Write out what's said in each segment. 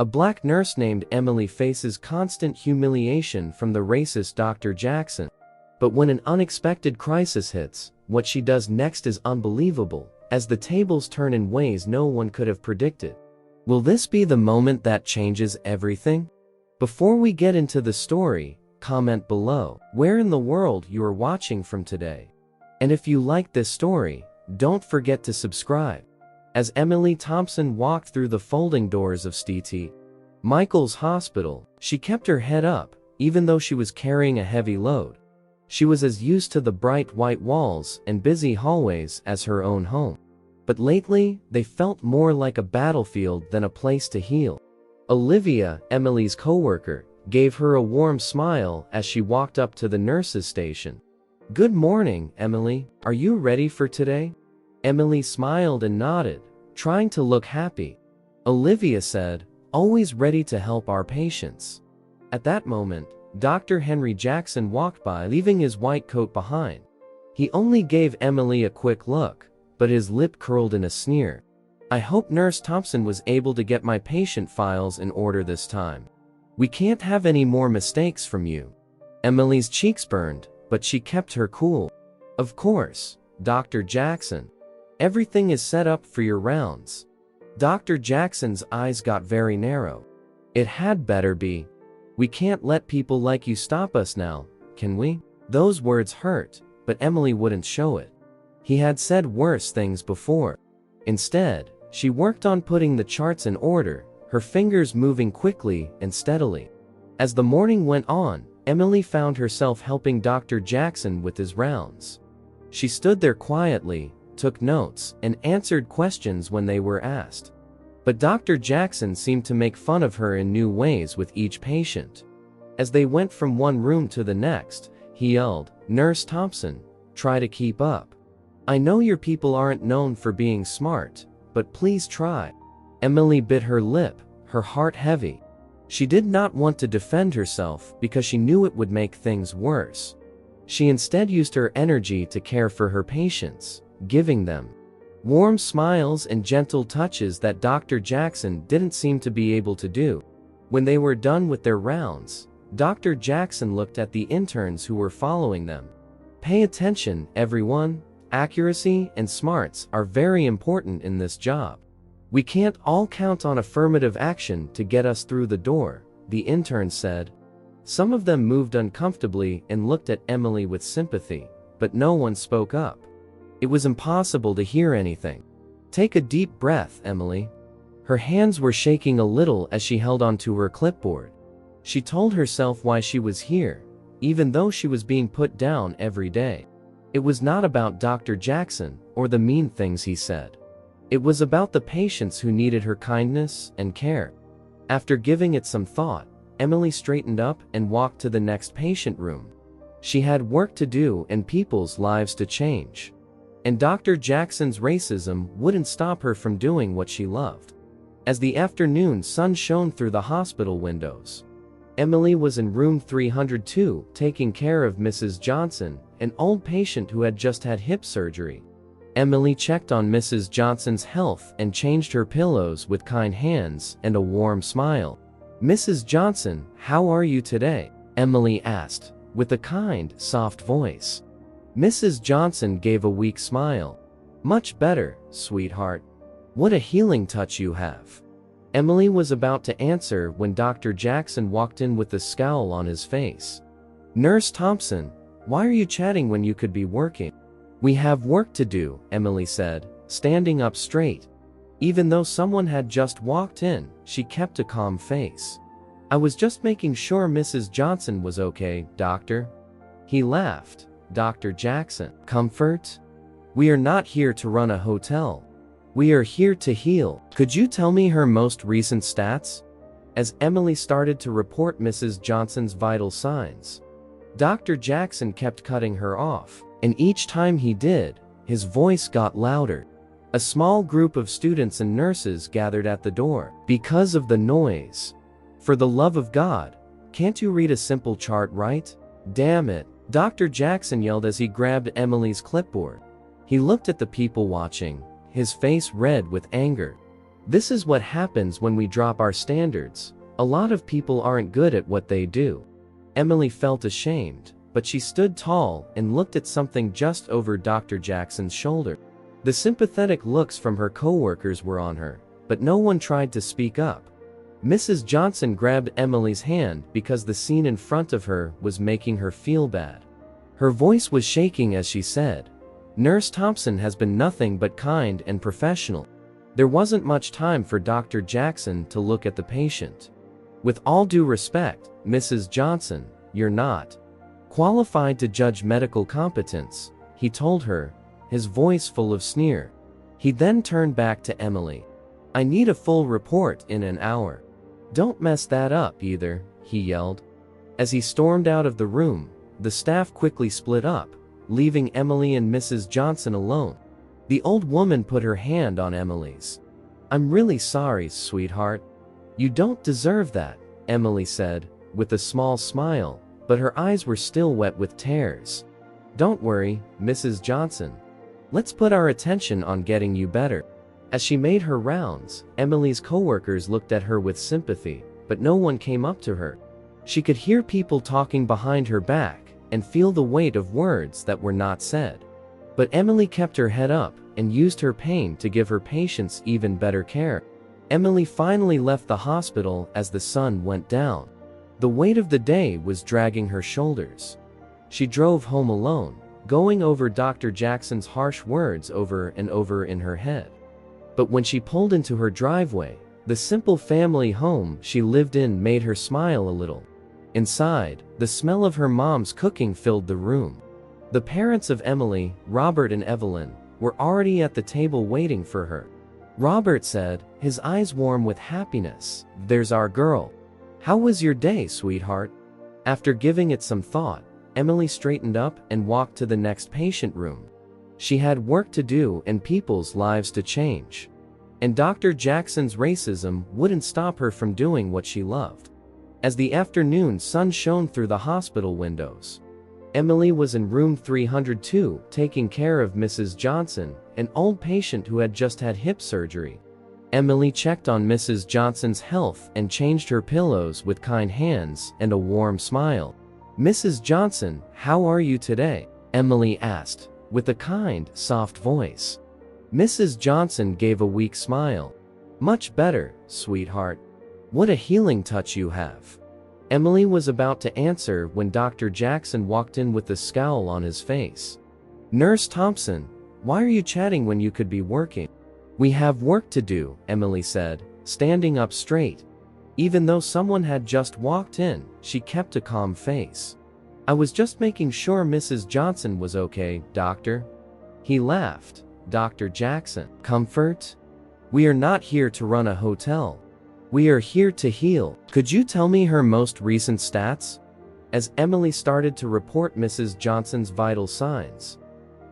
A black nurse named Emily faces constant humiliation from the racist Dr. Jackson. But when an unexpected crisis hits, what she does next is unbelievable, as the tables turn in ways no one could have predicted. Will this be the moment that changes everything? Before we get into the story, comment below where in the world you are watching from today. And if you like this story, don't forget to subscribe. As Emily Thompson walked through the folding doors of St. Michael's Hospital, she kept her head up, even though she was carrying a heavy load. She was as used to the bright white walls and busy hallways as her own home. But lately, they felt more like a battlefield than a place to heal. Olivia, Emily's coworker, gave her a warm smile as she walked up to the nurse's station. "Good morning, Emily. Are you ready for today?" Emily smiled and nodded, trying to look happy. Olivia said, "Always ready to help our patients." At that moment, Dr. Henry Jackson walked by, leaving his white coat behind. He only gave Emily a quick look, but his lip curled in a sneer. "I hope Nurse Thompson was able to get my patient files in order this time. We can't have any more mistakes from you." Emily's cheeks burned, but she kept her cool. "Of course, Dr. Jackson. Everything is set up for your rounds." Dr. Jackson's eyes got very narrow. "It had better be. We can't let people like you stop us now, can we?" Those words hurt, but Emily wouldn't show it. He had said worse things before. Instead, she worked on putting the charts in order, her fingers moving quickly and steadily. As the morning went on, Emily found herself helping Dr. Jackson with his rounds. She stood there quietly, took notes, and answered questions when they were asked. But Dr. Jackson seemed to make fun of her in new ways with each patient. As they went from one room to the next, he yelled, "Nurse Thompson, try to keep up. I know your people aren't known for being smart, but please try." Emily bit her lip, her heart heavy. She did not want to defend herself because she knew it would make things worse. She instead used her energy to care for her patients, giving them warm smiles and gentle touches that Dr. Jackson didn't seem to be able to do. When they were done with their rounds, Dr. Jackson looked at the interns who were following them. "Pay attention, everyone. Accuracy and smarts are very important in this job. We can't all count on affirmative action to get us through the door," the intern said. Some of them moved uncomfortably and looked at Emily with sympathy, but no one spoke up. It was impossible to hear anything. "Take a deep breath, Emily." Her hands were shaking a little as she held onto her clipboard. She told herself why she was here, even though she was being put down every day. It was not about Dr. Jackson or the mean things he said. It was about the patients who needed her kindness and care. After giving it some thought, Emily straightened up and walked to the next patient room. She had work to do and people's lives to change. And Dr. Jackson's racism wouldn't stop her from doing what she loved. As the afternoon sun shone through the hospital windows, Emily was in room 302 taking care of Mrs. Johnson, an old patient who had just had hip surgery. Emily checked on Mrs. Johnson's health and changed her pillows with kind hands and a warm smile. "Mrs. Johnson, how are you today?" Emily asked, with a kind, soft voice. Mrs. Johnson gave a weak smile. "Much better, sweetheart. What a healing touch you have." Emily was about to answer when Dr. Jackson walked in with a scowl on his face. "Nurse Thompson, why are you chatting when you could be working?" "We have work to do," Emily said, standing up straight. Even though someone had just walked in, she kept a calm face. "I was just making sure Mrs. Johnson was okay, doctor." He laughed. "Dr. Jackson, comfort? We are not here to run a hotel. We are here to heal. Could you tell me her most recent stats?" As Emily started to report Mrs. Johnson's vital signs, Dr. Jackson kept cutting her off, and each time he did, his voice got louder. A small group of students and nurses gathered at the door because of the noise. "For the love of God, can't you read a simple chart right? Damn it," Dr. Jackson yelled as he grabbed Emily's clipboard. He looked at the people watching, his face red with anger. This is what happens when we drop our standards. A lot of people aren't good at what they do. Emily felt ashamed, but she stood tall and looked at something just over Dr. Jackson's shoulder. The sympathetic looks from her coworkers were on her, but no one tried to speak up. Mrs. Johnson grabbed Emily's hand because the scene in front of her was making her feel bad. Her voice was shaking as she said, "Nurse Thompson has been nothing but kind and professional." There wasn't much time for Dr. Jackson to look at the patient. "With all due respect, Mrs. Johnson, you're not qualified to judge medical competence," he told her, his voice full of sneer. He then turned back to Emily. "I need a full report in an hour." "Don't mess that up either," he yelled. As he stormed out of the room, the staff quickly split up, leaving Emily and Mrs. Johnson alone. The old woman put her hand on Emily's. "I'm really sorry, sweetheart. You don't deserve that," Emily said, with a small smile, but her eyes were still wet with tears. "Don't worry, Mrs. Johnson. Let's put our attention on getting you better." As she made her rounds, Emily's coworkers looked at her with sympathy, but no one came up to her. She could hear people talking behind her back and feel the weight of words that were not said. But Emily kept her head up and used her pain to give her patients even better care. Emily finally left the hospital as the sun went down. The weight of the day was dragging her shoulders. She drove home alone, going over Dr. Jackson's harsh words over and over in her head. But when she pulled into her driveway, the simple family home she lived in made her smile a little. Inside, the smell of her mom's cooking filled the room. The parents of Emily, Robert and Evelyn, were already at the table waiting for her. Robert said, his eyes warm with happiness, "There's our girl. How was your day, sweetheart?" After giving it some thought, Emily straightened up and walked to the next patient room. She had work to do and people's lives to change. And Dr. Jackson's racism wouldn't stop her from doing what she loved. As the afternoon sun shone through the hospital windows, Emily was in room 302 taking care of Mrs. Johnson, an old patient who had just had hip surgery. Emily checked on Mrs. Johnson's health and changed her pillows with kind hands and a warm smile. "Mrs. Johnson, how are you today?" Emily asked, with a kind, soft voice. Mrs. Johnson gave a weak smile. "Much better, sweetheart. What a healing touch you have." Emily was about to answer when Dr. Jackson walked in with a scowl on his face. "Nurse Thompson, why are you chatting when you could be working?" "We have work to do," Emily said, standing up straight. Even though someone had just walked in, she kept a calm face. "I was just making sure Mrs. Johnson was okay, doctor." He laughed. "Dr. Jackson, comfort? We are not here to run a hotel. We are here to heal. Could you tell me her most recent stats?" As Emily started to report Mrs. Johnson's vital signs,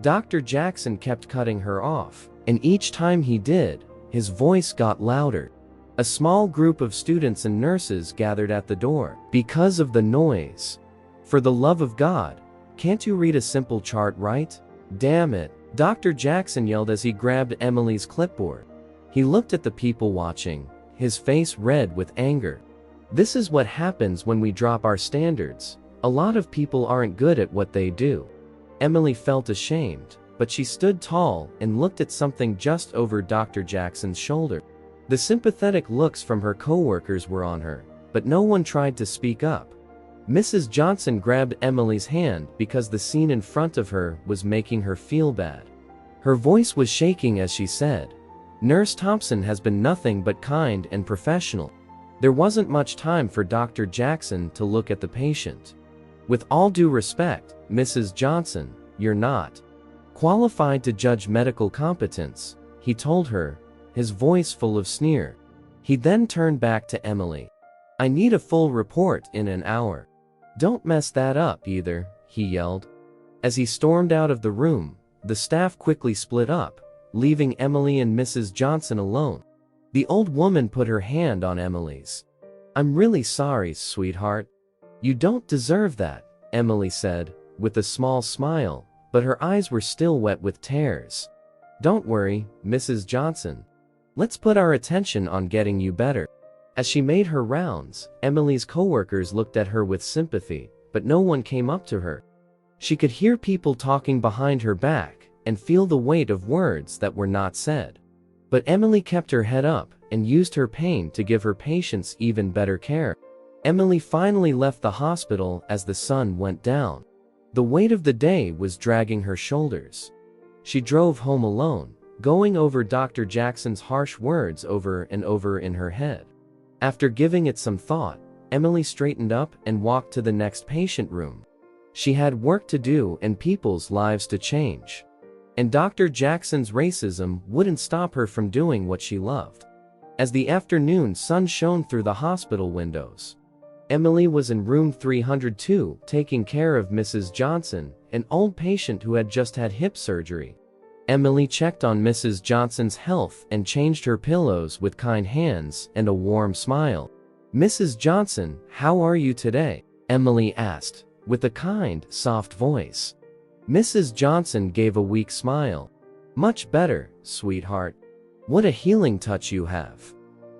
Dr. Jackson kept cutting her off, and each time he did, his voice got louder. A small group of students and nurses gathered at the door because of the noise. "For the love of God, can't you read a simple chart right? Damn it," Dr. Jackson yelled as he grabbed Emily's clipboard. He looked at the people watching, his face red with anger. This is what happens when we drop our standards. A lot of people aren't good at what they do. Emily felt ashamed, but she stood tall and looked at something just over Dr. Jackson's shoulder. The sympathetic looks from her coworkers were on her, but no one tried to speak up. Mrs. Johnson grabbed Emily's hand because the scene in front of her was making her feel bad. Her voice was shaking as she said, "Nurse Thompson has been nothing but kind and professional." There wasn't much time for Dr. Jackson to look at the patient. "With all due respect, Mrs. Johnson, you're not qualified to judge medical competence," he told her, his voice full of sneer. He then turned back to Emily. "I need a full report in an hour." "Don't mess that up either," he yelled. As he stormed out of the room, the staff quickly split up, leaving Emily and Mrs. Johnson alone. The old woman put her hand on Emily's. "I'm really sorry, sweetheart. You don't deserve that," Emily said, with a small smile, but her eyes were still wet with tears. "Don't worry, Mrs. Johnson. Let's put our attention on getting you better." As she made her rounds, Emily's coworkers looked at her with sympathy, but no one came up to her. She could hear people talking behind her back and feel the weight of words that were not said. But Emily kept her head up and used her pain to give her patients even better care. Emily finally left the hospital as the sun went down. The weight of the day was dragging her shoulders. She drove home alone, going over Dr. Jackson's harsh words over and over in her head. After giving it some thought, Emily straightened up and walked to the next patient room. She had work to do and people's lives to change. And Dr. Jackson's racism wouldn't stop her from doing what she loved. As the afternoon sun shone through the hospital windows, Emily was in room 302 taking care of Mrs. Johnson, an old patient who had just had hip surgery. Emily checked on Mrs. Johnson's health and changed her pillows with kind hands and a warm smile. "Mrs. Johnson, how are you today?" Emily asked, with a kind, soft voice. Mrs. Johnson gave a weak smile. "Much better, sweetheart. What a healing touch you have."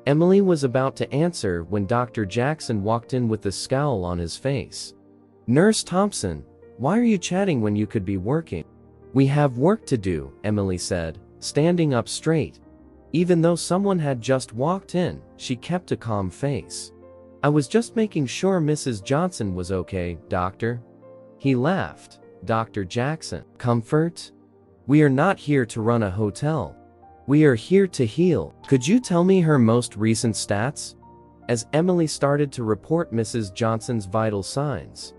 Emily was about to answer when Dr. Jackson walked in with a scowl on his face. "Nurse Thompson, why are you chatting when you could be working?" "We have work to do," Emily said, standing up straight. Even though someone had just walked in, she kept a calm face. "I was just making sure Mrs. Johnson was okay, doctor." He laughed. "Dr. Jackson, comfort? We are not here to run a hotel. We are here to heal. Could you tell me her most recent stats?" As Emily started to report Mrs. Johnson's vital signs,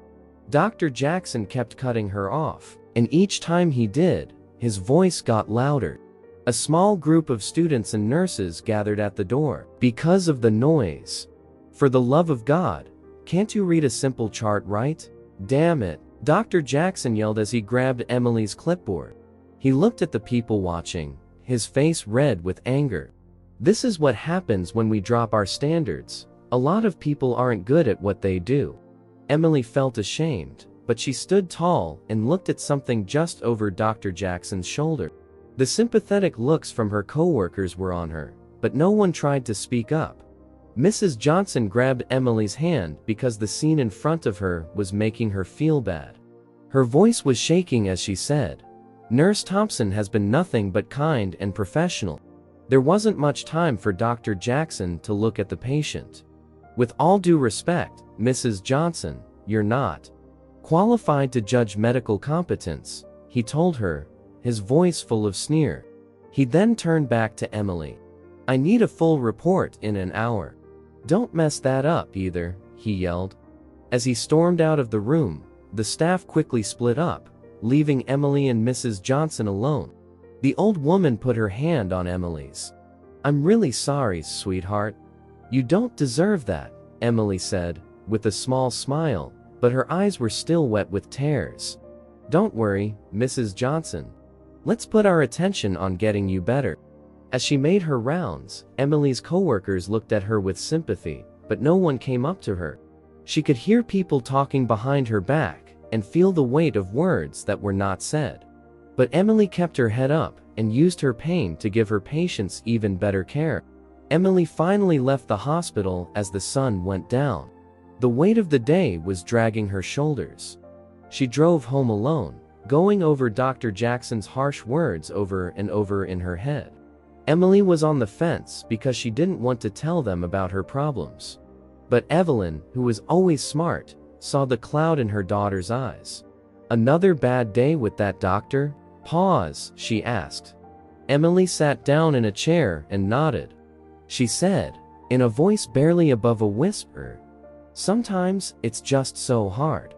Dr. Jackson kept cutting her off, and each time he did, his voice got louder. A small group of students and nurses gathered at the door because of the noise. "For the love of God, can't you read a simple chart right? Damn it," Dr. Jackson yelled as he grabbed Emily's clipboard. He looked at the people watching, his face red with anger. "This is what happens when we drop our standards. A lot of people aren't good at what they do." Emily felt ashamed, but she stood tall and looked at something just over Dr. Jackson's shoulder. The sympathetic looks from her coworkers were on her, but no one tried to speak up. Mrs. Johnson grabbed Emily's hand because the scene in front of her was making her feel bad. Her voice was shaking as she said, "Nurse Thompson has been nothing but kind and professional." There wasn't much time for Dr. Jackson to look at the patient. "With all due respect, Mrs. Johnson, you're not qualified to judge medical competence," he told her, his voice full of sneer. He then turned back to Emily. "I need a full report in an hour. Don't mess that up either," he yelled. As he stormed out of the room, the staff quickly split up, leaving Emily and Mrs. Johnson alone. The old woman put her hand on Emily's. "I'm really sorry, sweetheart. You don't deserve that," Emily said, with a small smile, but her eyes were still wet with tears. "Don't worry, Mrs. Johnson. Let's put our attention on getting you better." As she made her rounds, Emily's coworkers looked at her with sympathy, but no one came up to her. She could hear people talking behind her back and feel the weight of words that were not said. But Emily kept her head up and used her pain to give her patients even better care. Emily finally left the hospital as the sun went down. The weight of the day was dragging her shoulders. She drove home alone, going over Dr. Jackson's harsh words over and over in her head. Emily was on the fence because she didn't want to tell them about her problems. But Evelyn, who was always smart, saw the cloud in her daughter's eyes. "Another bad day with that doctor?" "Pause," she asked. Emily sat down in a chair and nodded. She said, in a voice barely above a whisper, "Sometimes it's just so hard."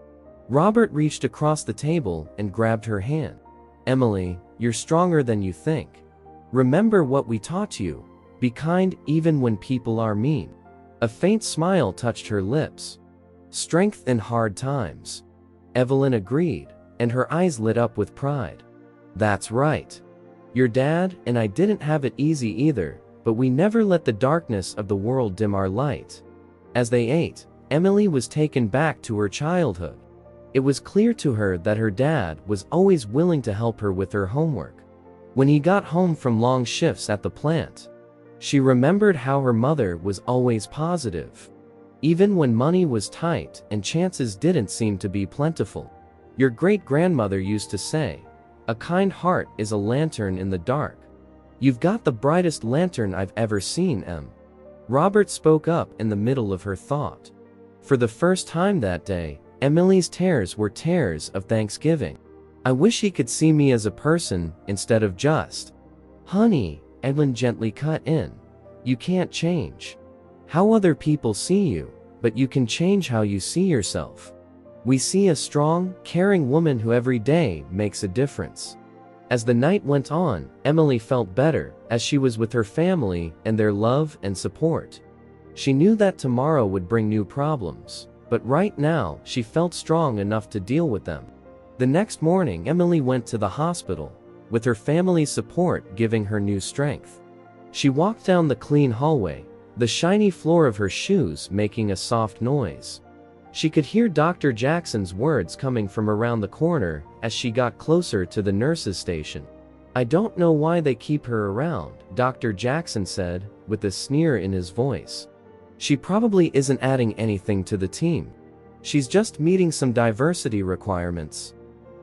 Robert reached across the table and grabbed her hand. "Emily, you're stronger than you think. Remember what we taught you. Be kind even when people are mean." A faint smile touched her lips. "Strength in hard times." Evelyn agreed, and her eyes lit up with pride. "That's right. Your dad and I didn't have it easy either, but we never let the darkness of the world dim our light." As they ate, Emily was taken back to her childhood. It was clear to her that her dad was always willing to help her with her homework. When he got home from long shifts at the plant, She remembered how her mother was always positive, even when money was tight and chances didn't seem to be plentiful. Your great-grandmother used to say, "A kind heart is a lantern in the dark." "You've got the brightest lantern I've ever seen, Em." Robert spoke up in the middle of her thought. For the first time that day, Emily's tears were tears of thanksgiving. "I wish he could see me as a person instead of just..." "Honey," Edwin gently cut in, "you can't change how other people see you, but you can change how you see yourself. We see a strong, caring woman who every day makes a difference." As the night went on, Emily felt better, as she was with her family and their love and support. She knew that tomorrow would bring new problems, but right now she felt strong enough to deal with them. The next morning, Emily went to the hospital, with her family's support giving her new strength. She walked down the clean hallway, the shiny floor of her shoes making a soft noise. She could hear Dr. Jackson's words coming from around the corner as she got closer to the nurse's station. "I don't know why they keep her around," Dr. Jackson said, with a sneer in his voice. "She probably isn't adding anything to the team. She's just meeting some diversity requirements."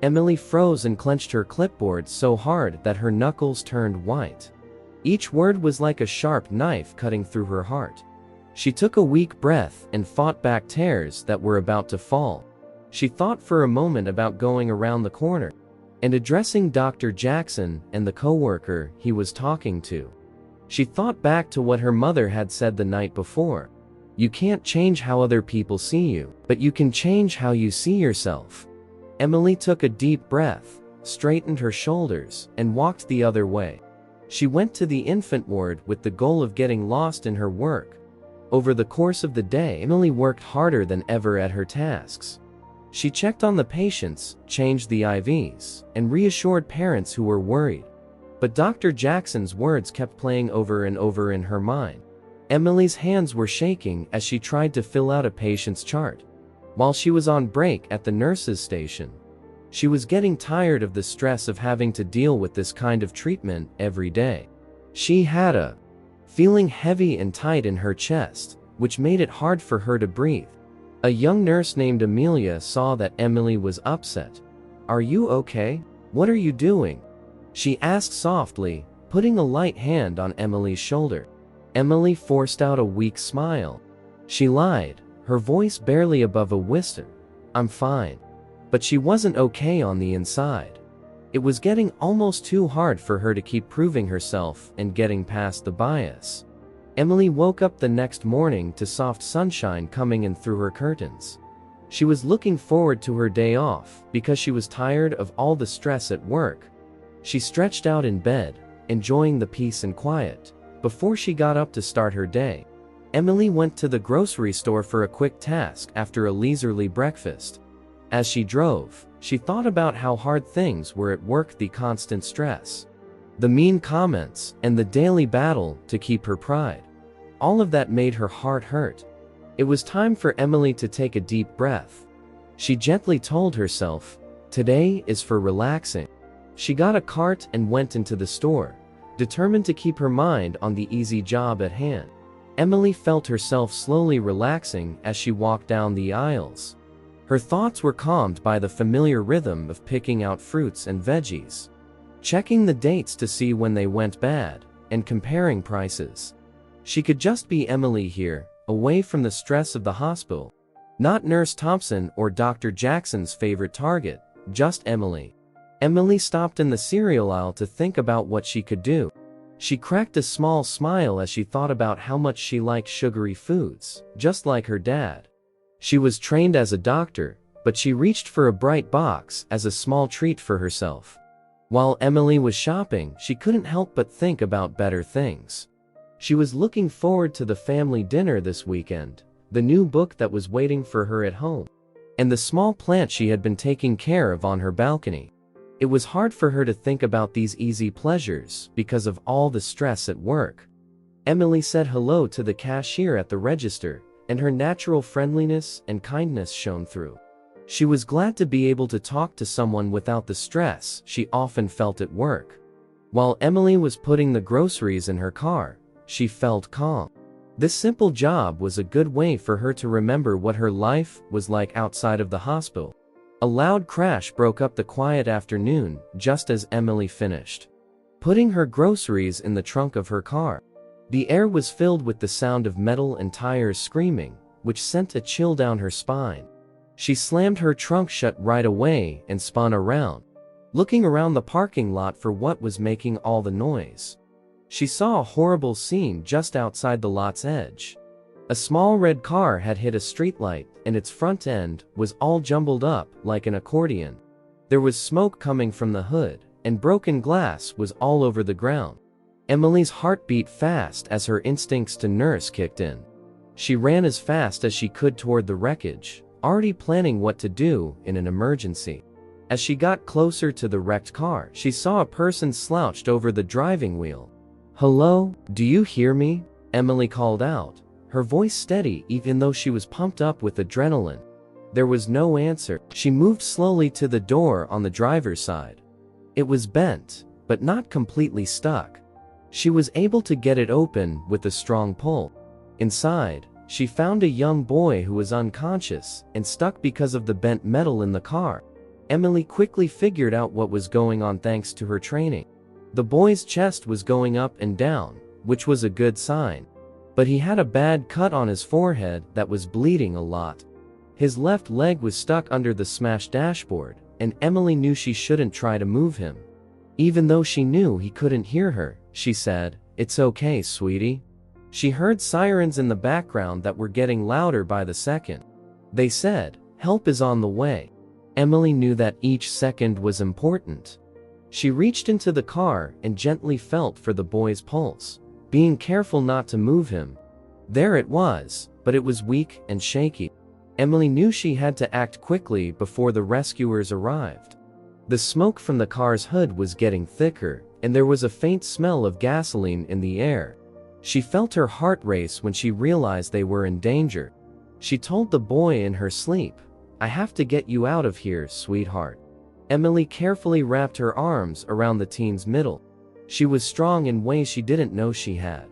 Emily froze and clenched her clipboard so hard that her knuckles turned white. Each word was like a sharp knife cutting through her heart. She took a weak breath and fought back tears that were about to fall. She thought for a moment about going around the corner and addressing Dr. Jackson and the coworker he was talking to. She thought back to what her mother had said the night before. "You can't change how other people see you, but you can change how you see yourself." Emily took a deep breath, straightened her shoulders, and walked the other way. She went to the infant ward with the goal of getting lost in her work. Over the course of the day, Emily worked harder than ever at her tasks. She checked on the patients, changed the IVs, and reassured parents who were worried. But Dr. Jackson's words kept playing over and over in her mind. Emily's hands were shaking as she tried to fill out a patient's chart. While she was on break at the nurse's station, she was getting tired of the stress of having to deal with this kind of treatment every day. She had a feeling heavy and tight in her chest, which made it hard for her to breathe. A young nurse named Amelia saw that Emily was upset. "Are you okay? What are you doing?" she asked softly, putting a light hand on Emily's shoulder. Emily forced out a weak smile. She lied, her voice barely above a whisper. "I'm fine." But she wasn't okay on the inside. It was getting almost too hard for her to keep proving herself and getting past the bias. Emily woke up the next morning to soft sunshine coming in through her curtains. She was looking forward to her day off because she was tired of all the stress at work. She stretched out in bed, enjoying the peace and quiet, before she got up to start her day. Emily went to the grocery store for a quick task after a leisurely breakfast. As she drove, she thought about how hard things were at work, the constant stress, the mean comments, and the daily battle to keep her pride. All of that made her heart hurt. It was time for Emily to take a deep breath. She gently told herself, "Today is for relaxing." She got a cart and went into the store, determined to keep her mind on the easy job at hand. Emily felt herself slowly relaxing as she walked down the aisles. Her thoughts were calmed by the familiar rhythm of picking out fruits and veggies, checking the dates to see when they went bad, and comparing prices. She could just be Emily here, away from the stress of the hospital. Not Nurse Thompson or Dr. Jackson's favorite target, just Emily. Emily stopped in the cereal aisle to think about what she could do. She cracked a small smile as she thought about how much she liked sugary foods, just like her dad. She was trained as a doctor, but she reached for a bright box as a small treat for herself. While Emily was shopping, she couldn't help but think about better things. She was looking forward to the family dinner this weekend, the new book that was waiting for her at home, and the small plant she had been taking care of on her balcony. It was hard for her to think about these easy pleasures because of all the stress at work. Emily said hello to the cashier at the register, and her natural friendliness and kindness shone through. She was glad to be able to talk to someone without the stress she often felt at work. While Emily was putting the groceries in her car, she felt calm. This simple job was a good way for her to remember what her life was like outside of the hospital. A loud crash broke up the quiet afternoon just as Emily finished putting her groceries in the trunk of her car. The air was filled with the sound of metal and tires screaming, which sent a chill down her spine. She slammed her trunk shut right away and spun around, looking around the parking lot for what was making all the noise. She saw a horrible scene just outside the lot's edge. A small red car had hit a streetlight, and its front end was all jumbled up like an accordion. There was smoke coming from the hood, and broken glass was all over the ground. Emily's heart beat fast as her instincts to nurse kicked in. She ran as fast as she could toward the wreckage, already planning what to do in an emergency. As she got closer to the wrecked car, she saw a person slouched over the driving wheel. "Hello, do you hear me?" Emily called out, her voice steady even though she was pumped up with adrenaline. There was no answer. She moved slowly to the door on the driver's side. It was bent, but not completely stuck. She was able to get it open with a strong pull. Inside, she found a young boy who was unconscious and stuck because of the bent metal in the car. Emily quickly figured out what was going on thanks to her training. The boy's chest was going up and down, which was a good sign. But he had a bad cut on his forehead that was bleeding a lot. His left leg was stuck under the smashed dashboard, and Emily knew she shouldn't try to move him. Even though she knew he couldn't hear her, she said, "It's okay, sweetie." She heard sirens in the background that were getting louder by the second. They said, "Help is on the way." Emily knew that each second was important. She reached into the car and gently felt for the boy's pulse, being careful not to move him. There it was, but it was weak and shaky. Emily knew she had to act quickly before the rescuers arrived. The smoke from the car's hood was getting thicker, and there was a faint smell of gasoline in the air. She felt her heart race when she realized they were in danger. She told the boy in her sleep, "I have to get you out of here, sweetheart." Emily carefully wrapped her arms around the teen's middle. She was strong in ways she didn't know she had.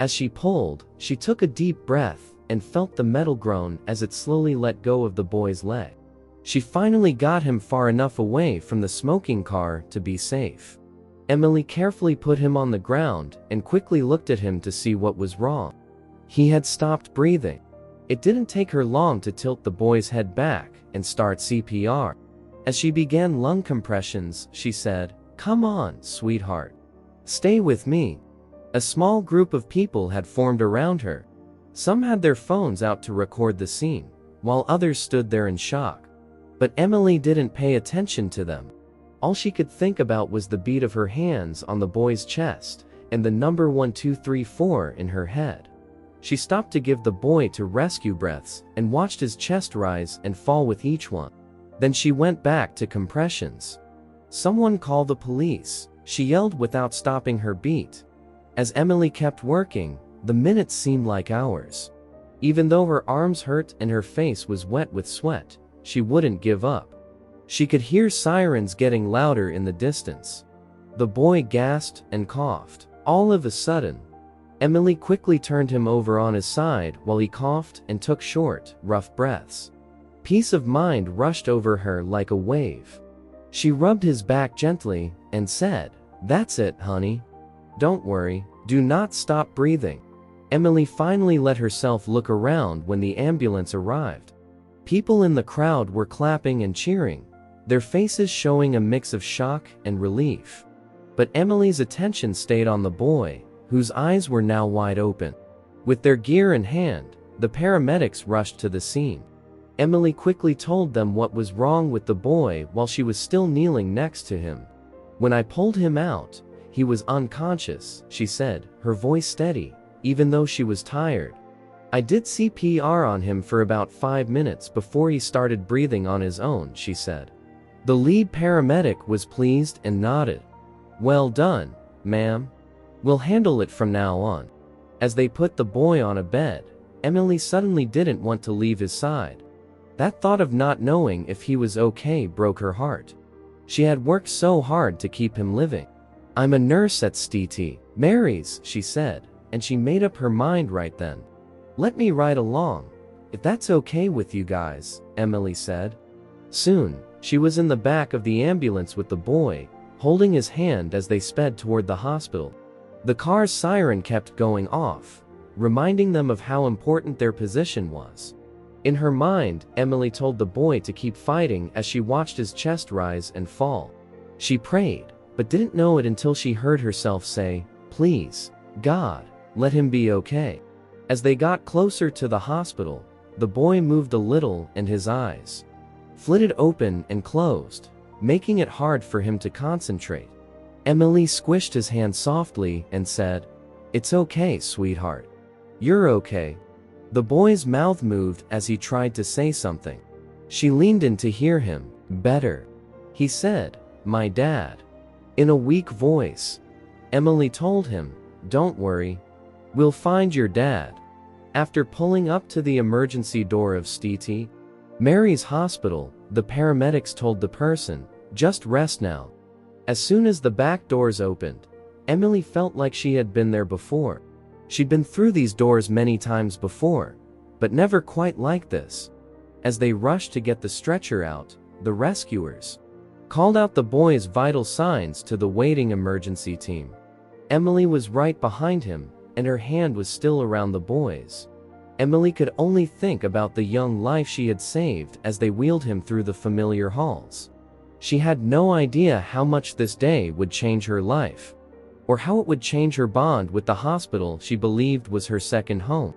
As she pulled, she took a deep breath and felt the metal groan as it slowly let go of the boy's leg. She finally got him far enough away from the smoking car to be safe. Emily carefully put him on the ground and quickly looked at him to see what was wrong. He had stopped breathing. It didn't take her long to tilt the boy's head back and start CPR. As she began lung compressions, she said, "Come on, sweetheart. Stay with me." A small group of people had formed around her. Some had their phones out to record the scene, while others stood there in shock. But Emily didn't pay attention to them. All she could think about was the beat of her hands on the boy's chest and the number 1234 in her head. She stopped to give the boy to rescue breaths and watched his chest rise and fall with each one. Then she went back to compressions. "Someone call the police," she yelled without stopping her beat. As Emily kept working, the minutes seemed like hours. Even though her arms hurt and her face was wet with sweat, she wouldn't give up. She could hear sirens getting louder in the distance. The boy gasped and coughed. All of a sudden, Emily quickly turned him over on his side while he coughed and took short, rough breaths. Peace of mind rushed over her like a wave. She rubbed his back gently and said, "That's it, honey. Don't worry, do not stop breathing." Emily finally let herself look around when the ambulance arrived. People in the crowd were clapping and cheering, their faces showing a mix of shock and relief. But Emily's attention stayed on the boy, whose eyes were now wide open. With their gear in hand, the paramedics rushed to the scene. Emily quickly told them what was wrong with the boy while she was still kneeling next to him. "When I pulled him out, he was unconscious," she said, her voice steady, even though she was tired. "I did CPR on him for about 5 minutes before he started breathing on his own," she said. The lead paramedic was pleased and nodded. "Well done, ma'am. We'll handle it from now on." As they put the boy on a bed, Emily suddenly didn't want to leave his side. That thought of not knowing if he was okay broke her heart. She had worked so hard to keep him living. "I'm a nurse at St. Mary's," she said, and she made up her mind right then. "Let me ride along, if that's okay with you guys," Emily said. Soon, she was in the back of the ambulance with the boy, holding his hand as they sped toward the hospital. The car's siren kept going off, reminding them of how important their position was. In her mind, Emily told the boy to keep fighting as she watched his chest rise and fall. She prayed, but didn't know it until she heard herself say, "Please, God, let him be okay." As they got closer to the hospital, the boy moved a little and his eyes flitted open and closed, making it hard for him to concentrate. Emily squished his hand softly and said, "It's okay, sweetheart. You're okay." The boy's mouth moved as he tried to say something. She leaned in to hear him. "Better," he said, "my dad." In a weak voice, Emily told him, "Don't worry. We'll find your dad." After pulling up to the emergency door of St. Mary's Hospital, the paramedics told the person, "Just rest now." As soon as the back doors opened, Emily felt like she had been there before. She'd been through these doors many times before, but never quite like this. As they rushed to get the stretcher out, the rescuers called out the boy's vital signs to the waiting emergency team. Emily was right behind him, and her hand was still around the boy's. Emily could only think about the young life she had saved as they wheeled him through the familiar halls. She had no idea how much this day would change her life, or how it would change her bond with the hospital she believed was her second home.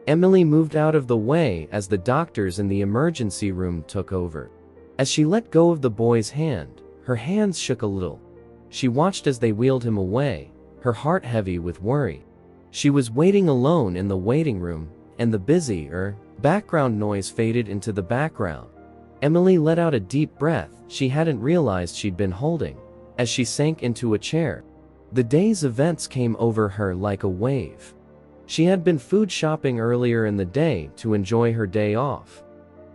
Emily moved out of the way as the doctors in the emergency room took over. As she let go of the boy's hand, her hands shook a little. She watched as they wheeled him away, her heart heavy with worry. She was waiting alone in the waiting room, and the busy background noise faded into the background. Emily let out a deep breath she hadn't realized she'd been holding, as she sank into a chair. The day's events came over her like a wave. She had been food shopping earlier in the day to enjoy her day off.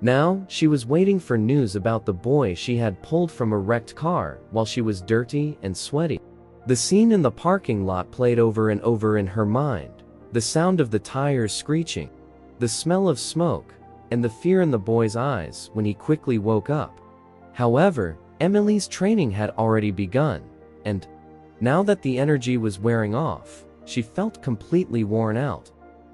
Now, she was waiting for news about the boy she had pulled from a wrecked car while she was dirty and sweaty. The scene in the parking lot played over and over in her mind, the sound of the tires screeching, the smell of smoke, and the fear in the boy's eyes when he quickly woke up. However, Emily's training had already begun, and now that the energy was wearing off, she felt completely worn out.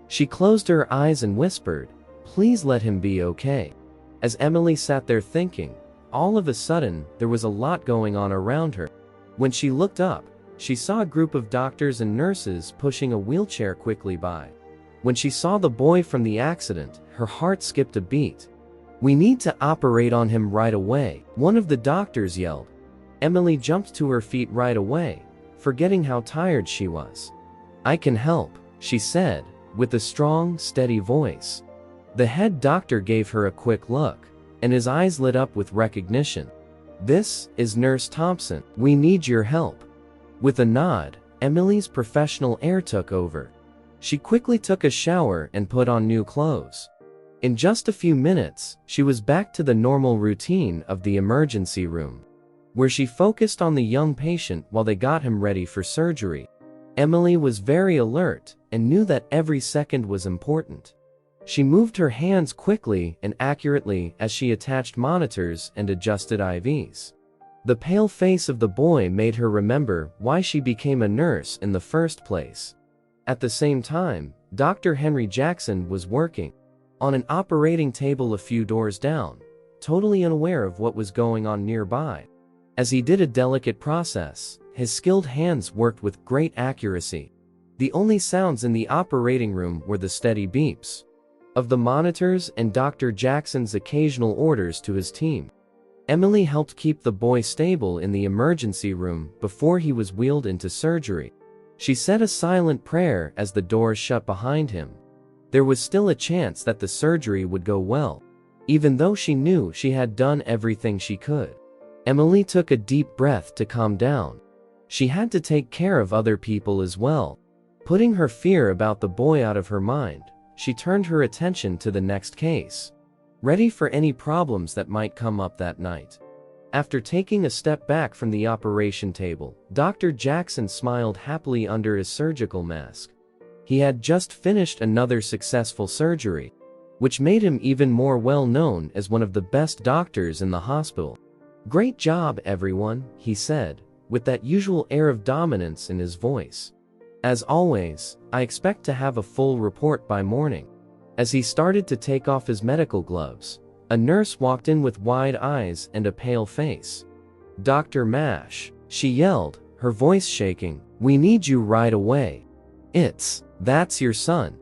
She closed her eyes and whispered, "Please let him be okay." As Emily sat there thinking, all of a sudden, there was a lot going on around her. When she looked up, she saw a group of doctors and nurses pushing a wheelchair quickly by. When she saw the boy from the accident, her heart skipped a beat. "We need to operate on him right away," one of the doctors yelled. Emily jumped to her feet right away, forgetting how tired she was. "I can help," she said, with a strong, steady voice. The head doctor gave her a quick look, and his eyes lit up with recognition. "This is Nurse Thompson. We need your help." With a nod, Emily's professional air took over. She quickly took a shower and put on new clothes. In just a few minutes, she was back to the normal routine of the emergency room, where she focused on the young patient while they got him ready for surgery. Emily was very alert and knew that every second was important. She moved her hands quickly and accurately as she attached monitors and adjusted IVs. The pale face of the boy made her remember why she became a nurse in the first place. At the same time, Dr. Henry Jackson was working on an operating table a few doors down, totally unaware of what was going on nearby. As he did a delicate process, his skilled hands worked with great accuracy. The only sounds in the operating room were the steady beeps of the monitors and Dr. Jackson's occasional orders to his team. Emily helped keep the boy stable in the emergency room before he was wheeled into surgery. She said a silent prayer as the doors shut behind him. There was still a chance that the surgery would go well, even though she knew she had done everything she could. Emily took a deep breath to calm down. She had to take care of other people as well. Putting her fear about the boy out of her mind, she turned her attention to the next case, ready for any problems that might come up that night. After taking a step back from the operation table, Dr. Jackson smiled happily under his surgical mask. He had just finished another successful surgery, which made him even more well known as one of the best doctors in the hospital. "Great job, everyone," he said, with that usual air of dominance in his voice. "As always, I expect to have a full report by morning." As he started to take off his medical gloves, a nurse walked in with wide eyes and a pale face. "Dr. Mash," she yelled, her voice shaking, "we need you right away. That's your son."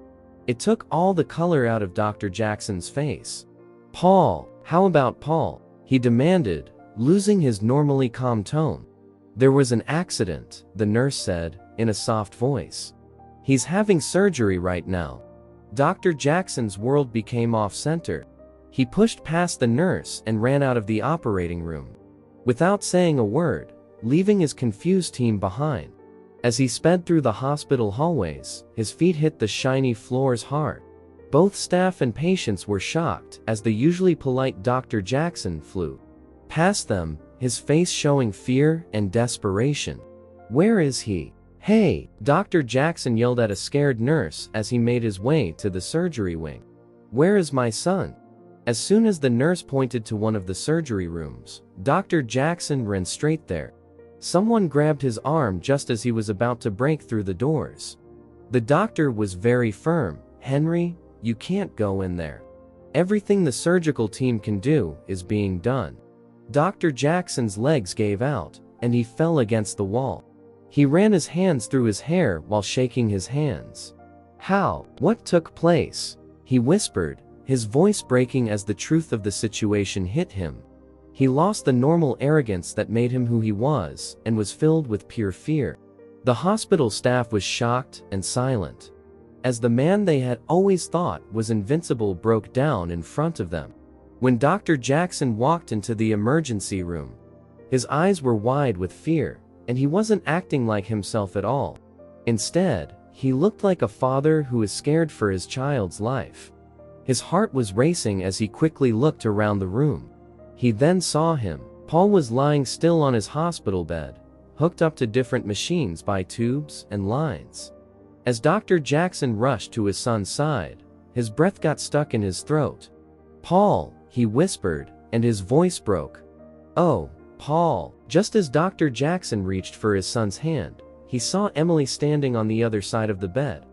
It took all the color out of Dr. Jackson's face. "Paul, how about Paul?" he demanded, losing his normally calm tone. "There was an accident," the nurse said, in a soft voice. "He's having surgery right now." Dr. Jackson's world became off-center. He pushed past the nurse and ran out of the operating room, without saying a word, leaving his confused team behind. As he sped through the hospital hallways, his feet hit the shiny floors hard. Both staff and patients were shocked as the usually polite Dr. Jackson flew past them, his face showing fear and desperation. "Where is he? Hey!" Dr. Jackson yelled at a scared nurse as he made his way to the surgery wing. "Where is my son?" As soon as the nurse pointed to one of the surgery rooms, Dr. Jackson ran straight there. Someone grabbed his arm just as he was about to break through the doors. The doctor was very firm. "Henry, you can't go in there. Everything the surgical team can do is being done." Dr. Jackson's legs gave out, and he fell against the wall. He ran his hands through his hair while shaking his hands. "How? What took place?" he whispered, his voice breaking as the truth of the situation hit him. He lost the normal arrogance that made him who he was and was filled with pure fear. The hospital staff was shocked and silent, as the man they had always thought was invincible broke down in front of them. When Dr. Jackson walked into the emergency room, his eyes were wide with fear, and he wasn't acting like himself at all. Instead, he looked like a father who is scared for his child's life. His heart was racing as he quickly looked around the room. He then saw him. Paul was lying still on his hospital bed, hooked up to different machines by tubes and lines. As Dr. Jackson rushed to his son's side, his breath got stuck in his throat. "Paul," he whispered, and his voice broke. "Oh, Paul." Just as Dr. Jackson reached for his son's hand, he saw Emily standing on the other side of the bed.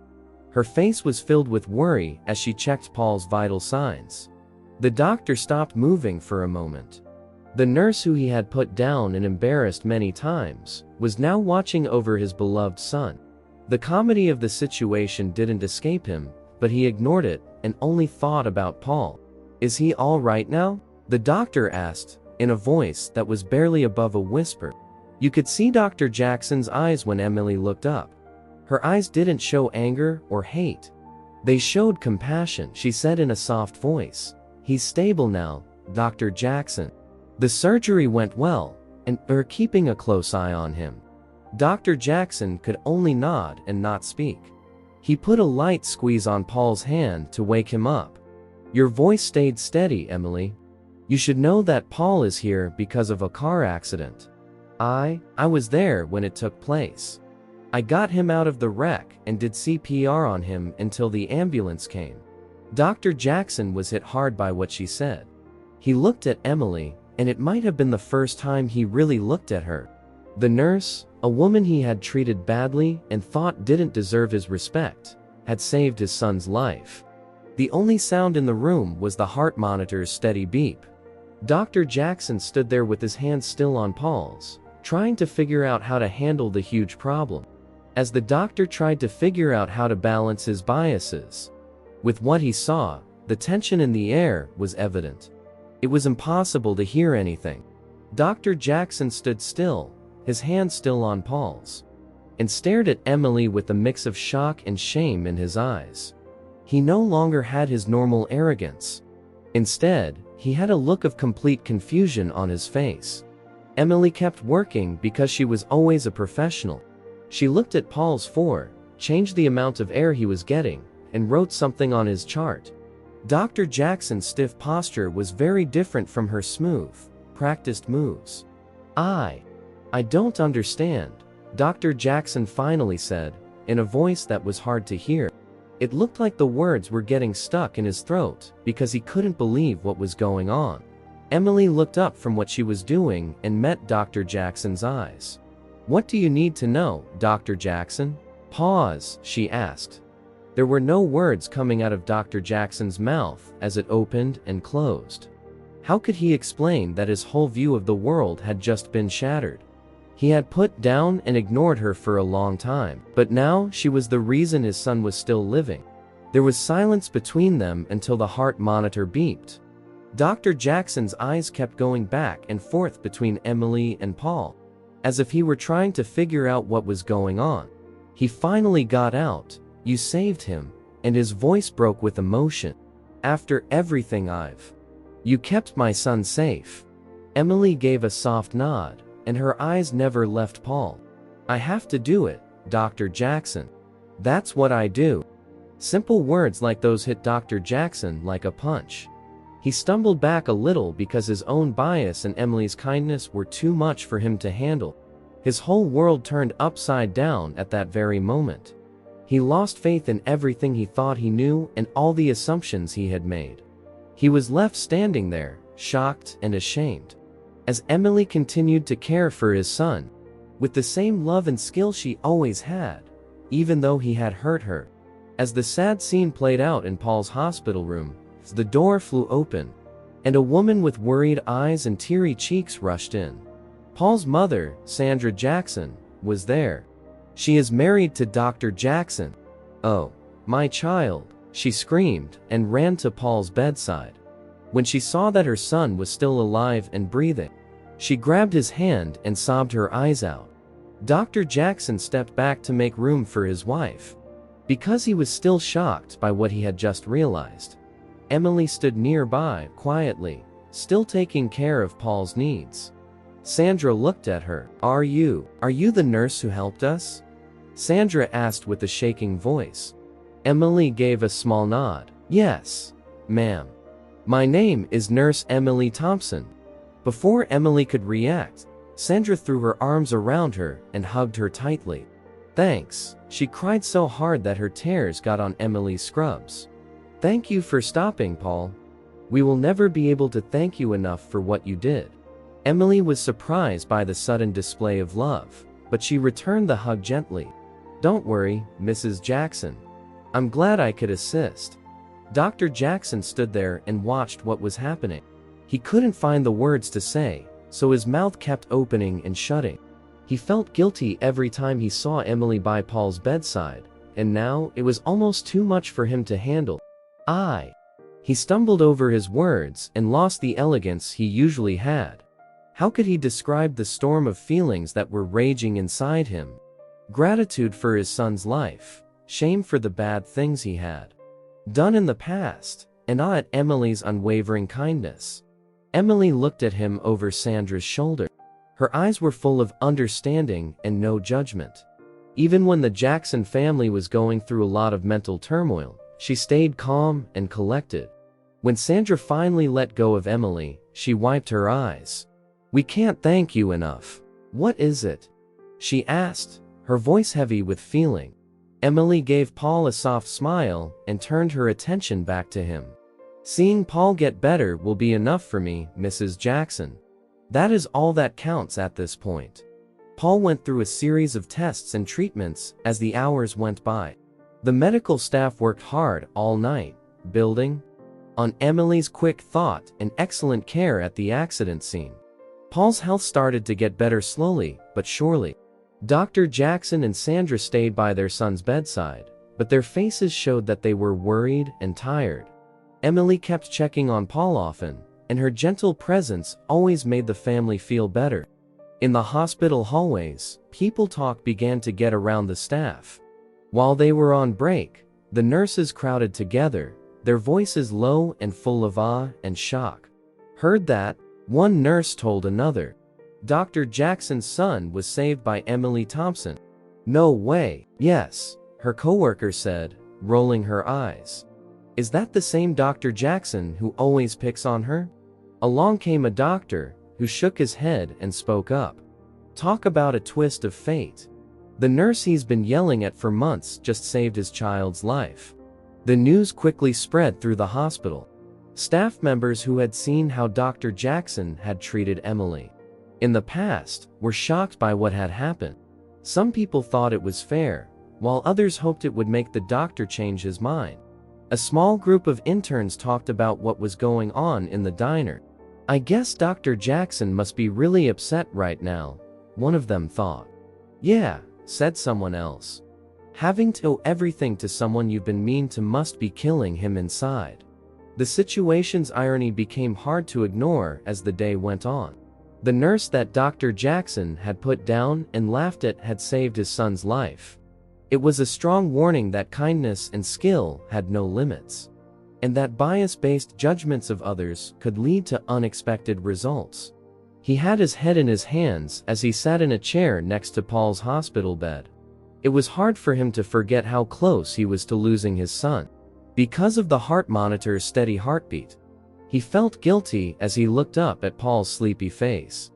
Her face was filled with worry as she checked Paul's vital signs. The doctor stopped moving for a moment. The nurse, who he had put down and embarrassed many times, was now watching over his beloved son. The comedy of the situation didn't escape him, but he ignored it and only thought about Paul. "Is he all right now?" the doctor asked, in a voice that was barely above a whisper. You could see Dr. Jackson's eyes when Emily looked up. Her eyes didn't show anger or hate. They showed compassion. She said in a soft voice, "He's stable now, Dr. Jackson. The surgery went well, and we're keeping a close eye on him." Dr. Jackson could only nod and not speak. He put a light squeeze on Paul's hand to wake him up. "Your voice stayed steady, Emily. You should know that Paul is here because of a car accident. I was there when it took place. I got him out of the wreck and did CPR on him until the ambulance came." Dr. Jackson was hit hard by what she said. He looked at Emily, and it might have been the first time he really looked at her. The nurse, a woman he had treated badly and thought didn't deserve his respect, had saved his son's life. The only sound in the room was the heart monitor's steady beep. Dr. Jackson stood there with his hands still on Paul's, trying to figure out how to handle the huge problem. As the doctor tried to figure out how to balance his biases with what he saw, the tension in the air was evident. It was impossible to hear anything. Dr. Jackson stood still, his hand still on Paul's, and stared at Emily with a mix of shock and shame in his eyes. He no longer had his normal arrogance. Instead, he had a look of complete confusion on his face. Emily kept working because she was always a professional. She looked at Paul's changed the amount of air he was getting, and wrote something on his chart. Dr. Jackson's stiff posture was very different from her smooth, practiced moves. I don't understand," Dr. Jackson finally said, in a voice that was hard to hear. It looked like the words were getting stuck in his throat because he couldn't believe what was going on. Emily looked up from what she was doing and met Dr. Jackson's eyes. "What do you need to know, Dr. Jackson?" "Pause," she asked. There were no words coming out of Dr. Jackson's mouth as it opened and closed. How could he explain that his whole view of the world had just been shattered? He had put down and ignored her for a long time, but now she was the reason his son was still living. There was silence between them until the heart monitor beeped. Dr. Jackson's eyes kept going back and forth between Emily and Paul, as if he were trying to figure out what was going on. He finally got out, "You saved him," and his voice broke with emotion. "After everything you kept my son safe." Emily gave a soft nod, and her eyes never left Paul. "I have to do it, Dr. Jackson. That's what I do." Simple words like those hit Dr. Jackson like a punch. He stumbled back a little because his own bias and Emily's kindness were too much for him to handle. His whole world turned upside down at that very moment. He lost faith in everything he thought he knew and all the assumptions he had made. He was left standing there, shocked and ashamed. As Emily continued to care for his son, with the same love and skill she always had, even though he had hurt her. As the sad scene played out in Paul's hospital room, the door flew open, and a woman with worried eyes and teary cheeks rushed in. Paul's mother, Sandra Jackson, was there. "She is married to Dr. Jackson." "Oh, my child," she screamed and ran to Paul's bedside. When she saw that her son was still alive and breathing, she grabbed his hand and sobbed her eyes out. Dr. Jackson stepped back to make room for his wife, because he was still shocked by what he had just realized. Emily stood nearby, quietly, still taking care of Paul's needs. Sandra looked at her. Are you the nurse who helped us?" Sandra asked with a shaking voice. Emily gave a small nod. "Yes, ma'am. My name is Nurse Emily Thompson." Before Emily could react, Sandra threw her arms around her and hugged her tightly. "Thanks," she cried so hard that her tears got on Emily's scrubs. "Thank you for stopping, Paul. We will never be able to thank you enough for what you did." Emily was surprised by the sudden display of love, but she returned the hug gently. "Don't worry, Mrs. Jackson. I'm glad I could assist." Dr. Jackson stood there and watched what was happening. He couldn't find the words to say, so his mouth kept opening and shutting. He felt guilty every time he saw Emily by Paul's bedside, and now it was almost too much for him to handle. He stumbled over his words and lost the elegance he usually had. How could he describe the storm of feelings that were raging inside him? Gratitude for his son's life, shame for the bad things he had done in the past, and awe at Emily's unwavering kindness. Emily looked at him over Sandra's shoulder. Her eyes were full of understanding and no judgment. Even when the Jackson family was going through a lot of mental turmoil, she stayed calm and collected. When Sandra finally let go of Emily, she wiped her eyes. "We can't thank you enough." "What is it?" she asked, her voice heavy with feeling. Emily gave Paul a soft smile and turned her attention back to him. "Seeing Paul get better will be enough for me, Mrs. Jackson. That is all that counts at this point." Paul went through a series of tests and treatments as the hours went by. The medical staff worked hard all night, building on Emily's quick thought and excellent care at the accident scene. Paul's health started to get better slowly, but surely. Dr. Jackson and Sandra stayed by their son's bedside, but their faces showed that they were worried and tired. Emily kept checking on Paul often, and her gentle presence always made the family feel better. In the hospital hallways, people talk began to get around the staff. While they were on break, the nurses crowded together, their voices low and full of awe and shock. "Heard that?" one nurse told another. "Dr. Jackson's son was saved by Emily Thompson." "No way." "Yes," her coworker said, rolling her eyes. "Is that the same Dr. Jackson who always picks on her?" Along came a doctor, who shook his head and spoke up. "Talk about a twist of fate. The nurse he's been yelling at for months just saved his child's life. The news quickly spread through the hospital. Staff members who had seen how Dr. Jackson had treated Emily in the past were shocked by what had happened. Some people thought it was fair, while others hoped it would make the doctor change his mind. A small group of interns talked about what was going on in the diner. "I guess Dr. Jackson must be really upset right now," one of them thought. "Yeah," said someone else. "Having to owe everything to someone you've been mean to must be killing him inside." The situation's irony became hard to ignore as the day went on. The nurse that Dr. Jackson had put down and laughed at had saved his son's life. It was a strong warning that kindness and skill had no limits, and that bias-based judgments of others could lead to unexpected results. He had his head in his hands as he sat in a chair next to Paul's hospital bed. It was hard for him to forget how close he was to losing his son. Because of the heart monitor's steady heartbeat, he felt guilty as he looked up at Paul's sleepy face.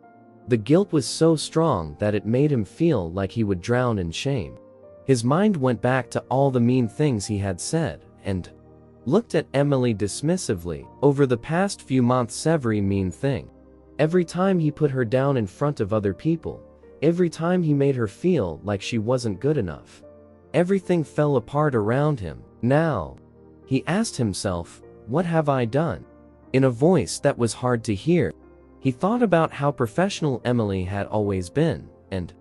The guilt was so strong that it made him feel like he would drown in shame. His mind went back to all the mean things he had said, and looked at Emily dismissively. Over the past few months, every mean thing. Every time he put her down in front of other people. Every time he made her feel like she wasn't good enough. Everything fell apart around him. Now, he asked himself, "What have I done?" In a voice that was hard to hear. He thought about how professional Emily had always been, and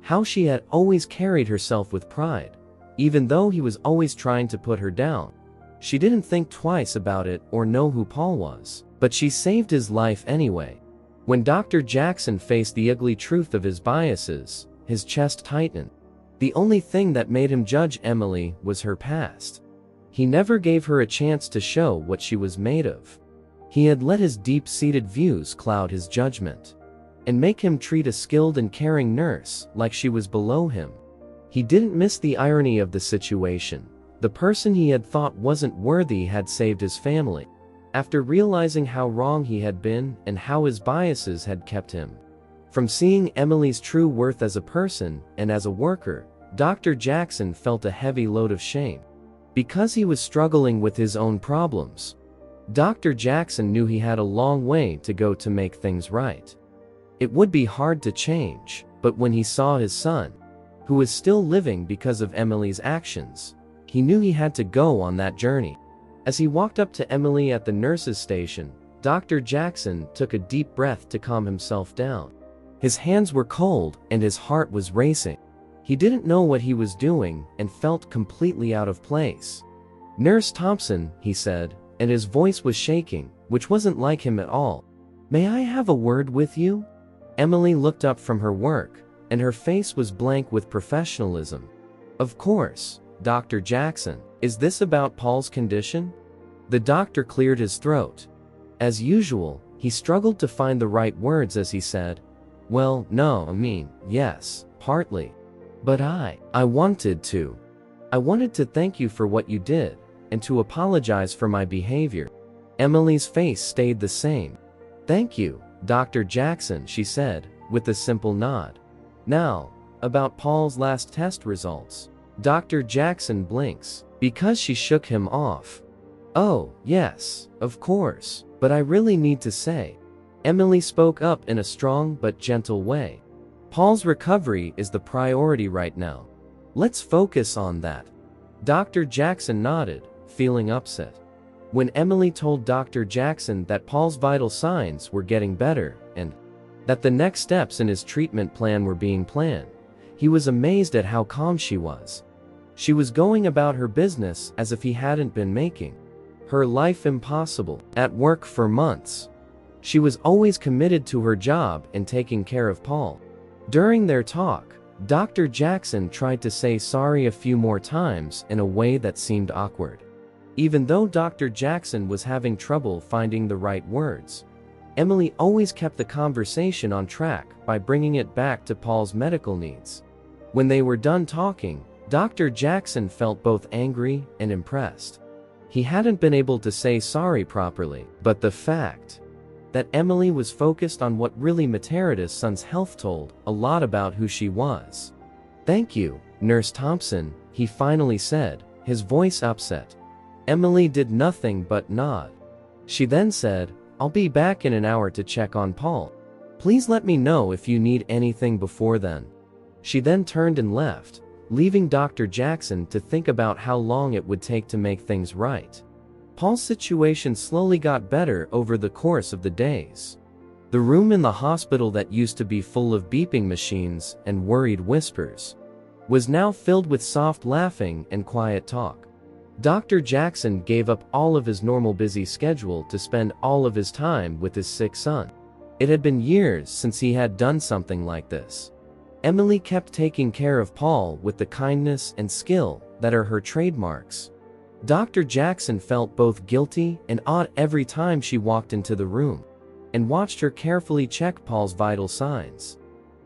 how she had always carried herself with pride, even though he was always trying to put her down. She didn't think twice about it or know who Paul was, but she saved his life anyway. When Dr. Jackson faced the ugly truth of his biases, his chest tightened. The only thing that made him judge Emily was her past. He never gave her a chance to show what she was made of. He had let his deep-seated views cloud his judgment, and make him treat a skilled and caring nurse like she was below him. He didn't miss the irony of the situation. The person he had thought wasn't worthy had saved his family. After realizing how wrong he had been and how his biases had kept him from seeing Emily's true worth as a person and as a worker, Dr. Jackson felt a heavy load of shame. Because he was struggling with his own problems, Dr. Jackson knew he had a long way to go to make things right. It would be hard to change, but when he saw his son, who was still living because of Emily's actions, he knew he had to go on that journey. As he walked up to Emily at the nurse's station, Dr. Jackson took a deep breath to calm himself down. His hands were cold and his heart was racing. He didn't know what he was doing and felt completely out of place. "Nurse Thompson," he said, and his voice was shaking, which wasn't like him at all. "May I have a word with you?" Emily looked up from her work, and her face was blank with professionalism. "Of course, Dr. Jackson. Is this about Paul's condition?" The doctor cleared his throat. As usual, he struggled to find the right words as he said, "Well, no, yes, partly. But I wanted to. I wanted to thank you for what you did, and to apologize for my behavior." Emily's face stayed the same. "Thank you, Dr. Jackson," she said, with a simple nod. "Now, about Paul's last test results." Dr. Jackson blinks, because she shook him off. "Oh, yes, of course, but I really need to say." Emily spoke up in a strong but gentle way. "Paul's recovery is the priority right now. Let's focus on that." Dr. Jackson nodded, feeling upset. When Emily told Dr. Jackson that Paul's vital signs were getting better and that the next steps in his treatment plan were being planned, he was amazed at how calm she was. She was going about her business as if he hadn't been making her life impossible at work for months. She was always committed to her job and taking care of Paul. During their talk, Dr. Jackson tried to say sorry a few more times in a way that seemed awkward. Even though Dr. Jackson was having trouble finding the right words, Emily always kept the conversation on track by bringing it back to Paul's medical needs. When they were done talking, Dr. Jackson felt both angry and impressed. He hadn't been able to say sorry properly, but the fact that Emily was focused on what really mattered, his son's health, told a lot about who she was. "Thank you, Nurse Thompson," he finally said, his voice upset. Emily did nothing but nod. She then said, "I'll be back in an hour to check on Paul. Please let me know if you need anything before then." She then turned and left, leaving Dr. Jackson to think about how long it would take to make things right. Paul's situation slowly got better over the course of the days. The room in the hospital that used to be full of beeping machines and worried whispers was now filled with soft laughing and quiet talk. Dr. Jackson gave up all of his normal busy schedule to spend all of his time with his sick son. It had been years since he had done something like this. Emily kept taking care of Paul with the kindness and skill that are her trademarks. Dr. Jackson felt both guilty and awed every time she walked into the room and watched her carefully check Paul's vital signs.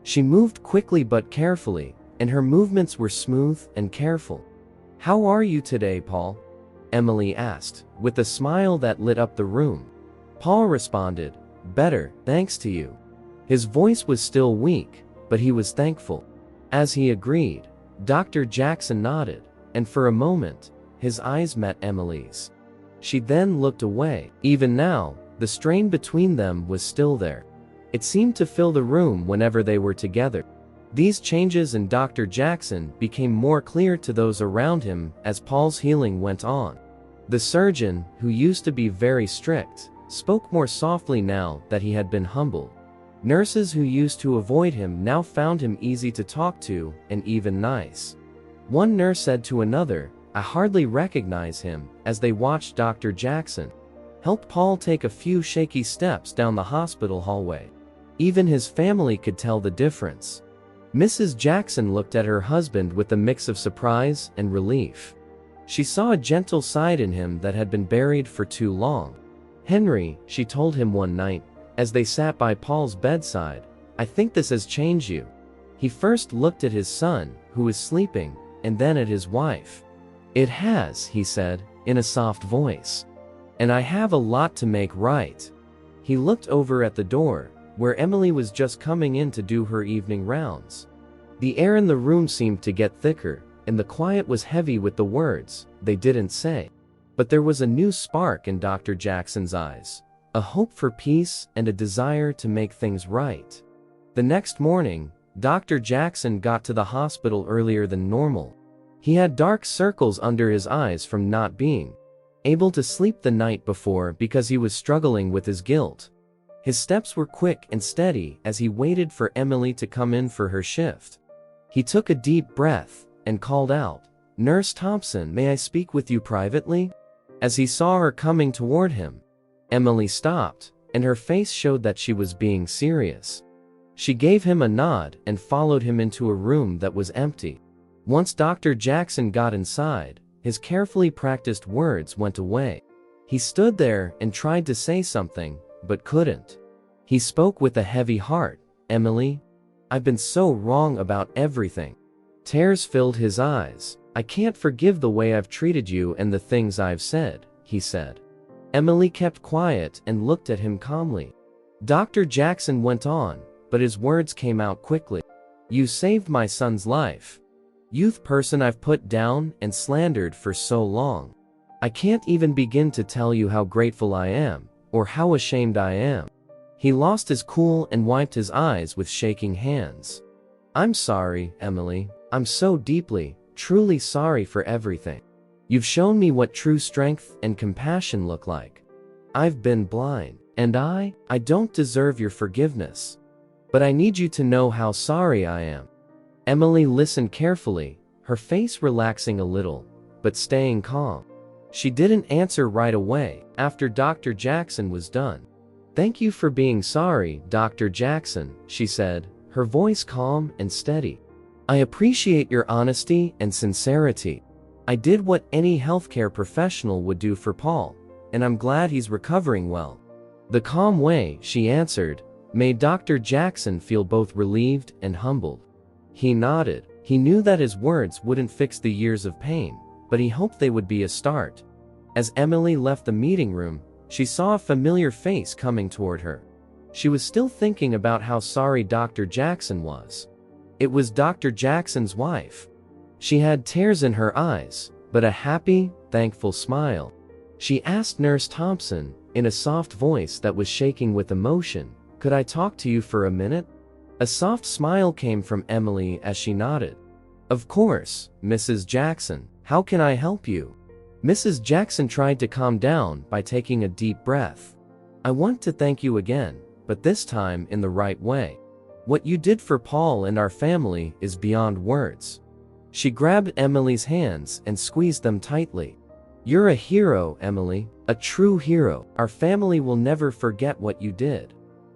She moved quickly but carefully, and her movements were smooth and careful. "How are you today, Paul?" Emily asked, with a smile that lit up the room. Paul responded, "Better, thanks to you." His voice was still weak, but he was thankful. As he agreed, Dr. Jackson nodded, and for a moment, his eyes met Emily's. She then looked away. Even now, the strain between them was still there. It seemed to fill the room whenever they were together. These changes in Dr. Jackson became more clear to those around him as Paul's healing went on. The surgeon, who used to be very strict, spoke more softly now that he had been humbled. Nurses who used to avoid him now found him easy to talk to and even nice. One nurse said to another, "I hardly recognize him," as they watched Dr. Jackson help Paul take a few shaky steps down the hospital hallway. Even his family could tell the difference. Mrs. Jackson looked at her husband with a mix of surprise and relief. She saw a gentle side in him that had been buried for too long. "Henry," she told him one night, as they sat by Paul's bedside, "I think this has changed you." He first looked at his son, who was sleeping, and then at his wife. "It has," he said, in a soft voice. "And I have a lot to make right." He looked over at the door, where Emily was just coming in to do her evening rounds. The air in the room seemed to get thicker, and the quiet was heavy with the words they didn't say. But there was a new spark in Dr. Jackson's eyes, a hope for peace and a desire to make things right. The next morning, Dr. Jackson got to the hospital earlier than normal. He had dark circles under his eyes from not being able to sleep the night before because he was struggling with his guilt. His steps were quick and steady as he waited for Emily to come in for her shift. He took a deep breath and called out, "Nurse Thompson, may I speak with you privately?" As he saw her coming toward him, Emily stopped, and her face showed that she was being serious. She gave him a nod and followed him into a room that was empty. Once Dr. Jackson got inside, his carefully practiced words went away. He stood there and tried to say something, but couldn't. He spoke with a heavy heart, "Emily, I've been so wrong about everything." Tears filled his eyes. "I can't forgive the way I've treated you and the things I've said," he said. Emily kept quiet and looked at him calmly. Dr. Jackson went on, but his words came out quickly. "You saved my son's life. Youth person I've put down and slandered for so long. I can't even begin to tell you how grateful I am, or how ashamed I am." He lost his cool and wiped his eyes with shaking hands. "I'm sorry, Emily. I'm so deeply, truly sorry for everything. You've shown me what true strength and compassion look like. I've been blind, and I don't deserve your forgiveness. But I need you to know how sorry I am." Emily listened carefully, her face relaxing a little, but staying calm. She didn't answer right away after Dr. Jackson was done. "Thank you for being sorry, Dr. Jackson," she said, her voice calm and steady. "I appreciate your honesty and sincerity. I did what any healthcare professional would do for Paul, and I'm glad he's recovering well." The calm way she answered made Dr. Jackson feel both relieved and humbled. He nodded. He knew that his words wouldn't fix the years of pain, but he hoped they would be a start. As Emily left the meeting room, she saw a familiar face coming toward her. She was still thinking about how sorry Dr. Jackson was. It was Dr. Jackson's wife. She had tears in her eyes, but a happy, thankful smile. She asked Nurse Thompson, in a soft voice that was shaking with emotion, "Could I talk to you for a minute?" A soft smile came from Emily as she nodded. "Of course, Mrs. Jackson. How can I help you?" Mrs. Jackson tried to calm down by taking a deep breath. "I want to thank you again, but this time in the right way. What you did for Paul and our family is beyond words." She grabbed Emily's hands and squeezed them tightly. "You're a hero, Emily, a true hero. Our family will never forget what you did."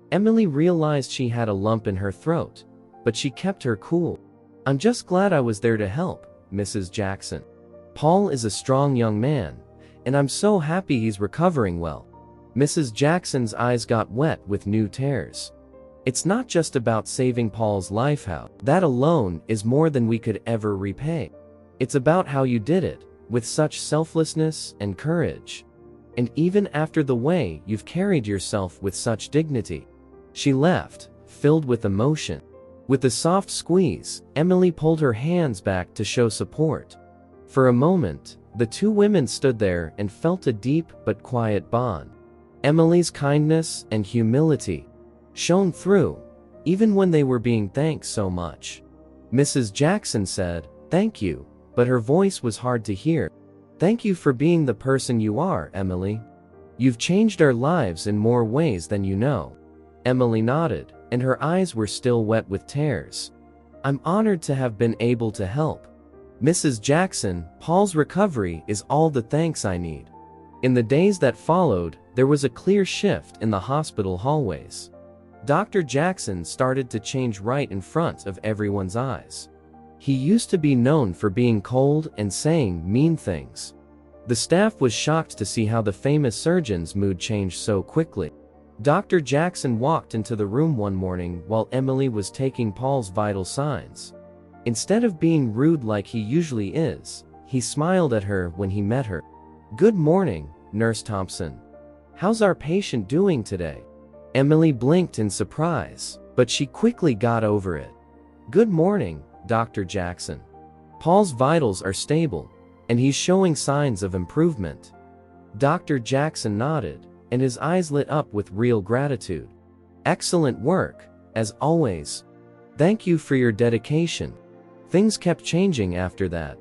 Emily realized she had a lump in her throat, but she kept her cool. "I'm just glad I was there to help, Mrs. Jackson. Paul is a strong young man, and I'm so happy he's recovering well." Mrs. Jackson's eyes got wet with new tears. "It's not just about saving Paul's life, how that alone is more than we could ever repay. It's about how you did it, with such selflessness and courage. And even after the way you've carried yourself with such dignity." She left, filled with emotion. With a soft squeeze, Emily pulled her hands back to show support. For a moment, the two women stood there and felt a deep but quiet bond. Emily's kindness and humility shone through, even when they were being thanked so much. Mrs. Jackson said, "Thank you," but her voice was hard to hear. "Thank you for being the person you are, Emily. You've changed our lives in more ways than you know." Emily nodded, and her eyes were still wet with tears. "I'm honored to have been able to help. Mrs. Jackson, Paul's recovery is all the thanks I need." In the days that followed, there was a clear shift in the hospital hallways. Dr. Jackson started to change right in front of everyone's eyes. He used to be known for being cold and saying mean things. The staff was shocked to see how the famous surgeon's mood changed so quickly. Dr. Jackson walked into the room one morning while Emily was taking Paul's vital signs. Instead of being rude like he usually is, he smiled at her when he met her. "Good morning, Nurse Thompson. How's our patient doing today?" Emily blinked in surprise, but she quickly got over it. "Good morning, Dr. Jackson. Paul's vitals are stable, and he's showing signs of improvement." Dr. Jackson nodded, and his eyes lit up with real gratitude. "Excellent work, as always. Thank you for your dedication." Things kept changing after that.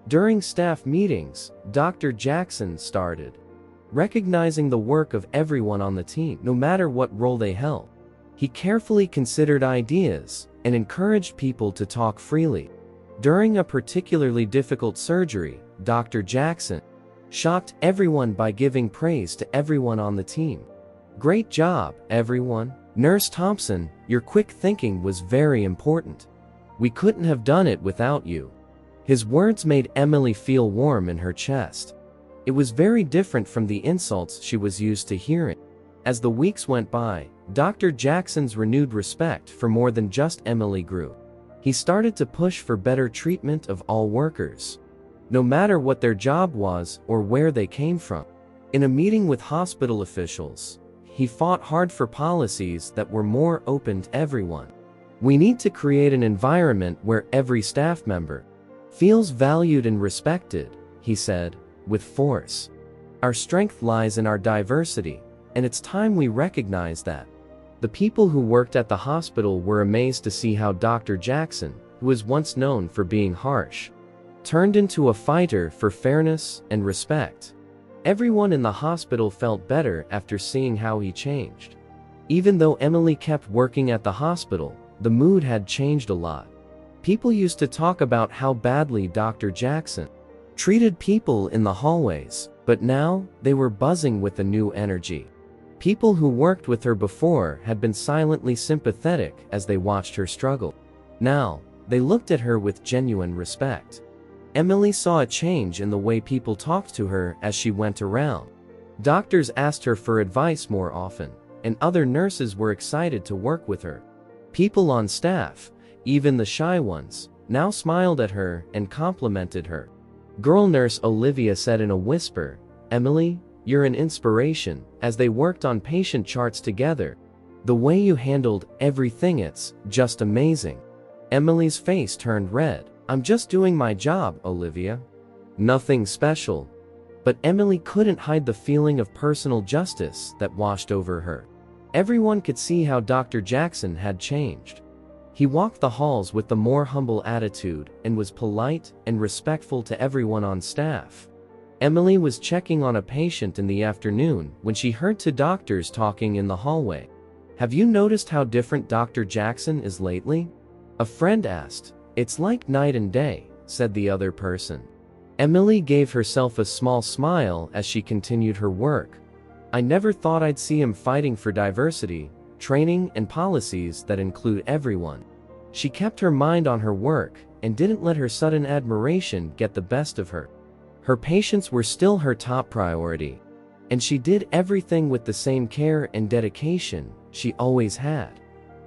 During staff meetings, Dr. Jackson started recognizing the work of everyone on the team, no matter what role they held. He carefully considered ideas and encouraged people to talk freely. During a particularly difficult surgery, Dr. Jackson shocked everyone by giving praise to everyone on the team. "Great job, everyone. Nurse Thompson, your quick thinking was very important. We couldn't have done it without you." His words made Emily feel warm in her chest. It was very different from the insults she was used to hearing. As the weeks went by, Dr. Jackson's renewed respect for more than just Emily grew. He started to push for better treatment of all workers, no matter what their job was or where they came from. In a meeting with hospital officials, he fought hard for policies that were more open to everyone. "We need to create an environment where every staff member feels valued and respected," he said, with force. "Our strength lies in our diversity, and it's time we recognize that." The people who worked at the hospital were amazed to see how Dr. Jackson, who was once known for being harsh, turned into a fighter for fairness and respect. Everyone in the hospital felt better after seeing how he changed. Even though Emily kept working at the hospital, the mood had changed a lot. People used to talk about how badly Dr. Jackson treated people in the hallways, but now they were buzzing with a new energy. People who worked with her before had been silently sympathetic as they watched her struggle. Now, they looked at her with genuine respect. Emily saw a change in the way people talked to her as she went around. Doctors asked her for advice more often, and other nurses were excited to work with her. People on staff, even the shy ones, now smiled at her and complimented her. Girl nurse Olivia said in a whisper, "Emily, you're an inspiration," as they worked on patient charts together. "The way you handled everything, it's just amazing." Emily's face turned red. "I'm just doing my job, Olivia. Nothing special." But Emily couldn't hide the feeling of personal justice that washed over her. Everyone could see how Dr. Jackson had changed. He walked the halls with a more humble attitude and was polite and respectful to everyone on staff. Emily was checking on a patient in the afternoon when she heard two doctors talking in the hallway. "Have you noticed how different Dr. Jackson is lately?" a friend asked. "It's like night and day," said the other person. Emily gave herself a small smile as she continued her work. "I never thought I'd see him fighting for diversity, training, and policies that include everyone." She kept her mind on her work and didn't let her sudden admiration get the best of her. Her patients were still her top priority, and she did everything with the same care and dedication she always had.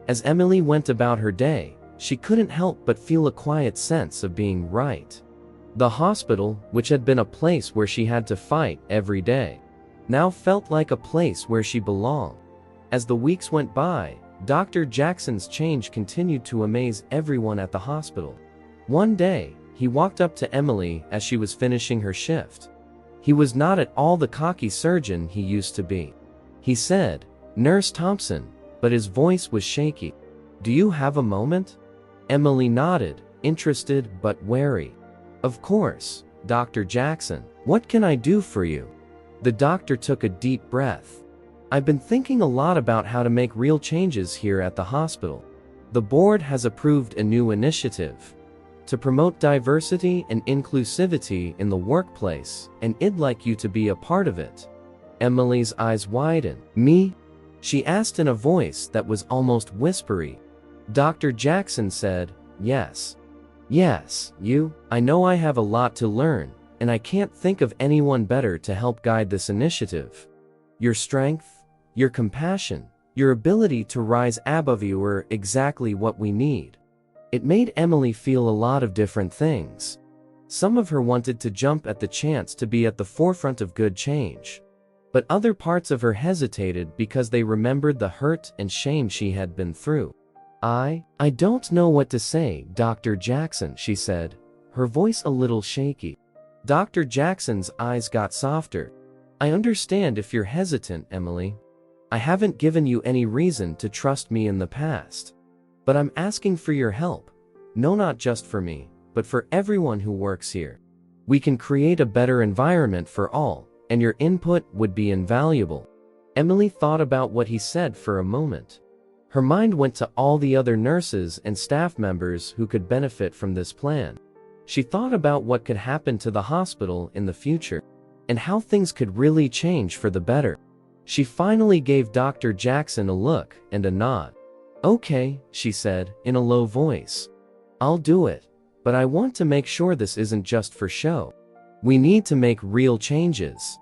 As Emily went about her day, she couldn't help but feel a quiet sense of being right. The hospital, which had been a place where she had to fight every day, now felt like a place where she belonged. As the weeks went by, Dr. Jackson's change continued to amaze everyone at the hospital. One day, he walked up to Emily as she was finishing her shift. He was not at all the cocky surgeon he used to be. He said, "Nurse Thompson," but his voice was shaky. "Do you have a moment?" Emily nodded, interested but wary. "Of course, Dr. Jackson. What can I do for you?" The doctor took a deep breath. "I've been thinking a lot about how to make real changes here at the hospital. The board has approved a new initiative to promote diversity and inclusivity in the workplace, and I'd like you to be a part of it." Emily's eyes widened. "Me?" she asked in a voice that was almost whispery. Dr. Jackson said, "Yes. Yes, you. I know I have a lot to learn, and I can't think of anyone better to help guide this initiative. Your strength, your compassion, your ability to rise above you are exactly what we need." It made Emily feel a lot of different things. Some of her wanted to jump at the chance to be at the forefront of good change. But other parts of her hesitated because they remembered the hurt and shame she had been through. I don't know what to say, Dr. Jackson," she said, her voice a little shaky. Dr. Jackson's eyes got softer. "I understand if you're hesitant, Emily. I haven't given you any reason to trust me in the past. But I'm asking for your help. No, not just for me, but for everyone who works here. We can create a better environment for all, and your input would be invaluable." Emily thought about what he said for a moment. Her mind went to all the other nurses and staff members who could benefit from this plan. She thought about what could happen to the hospital in the future, and how things could really change for the better. She finally gave Dr. Jackson a look and a nod. "Okay," she said, in a low voice. "I'll do it, but I want to make sure this isn't just for show. We need to make real changes."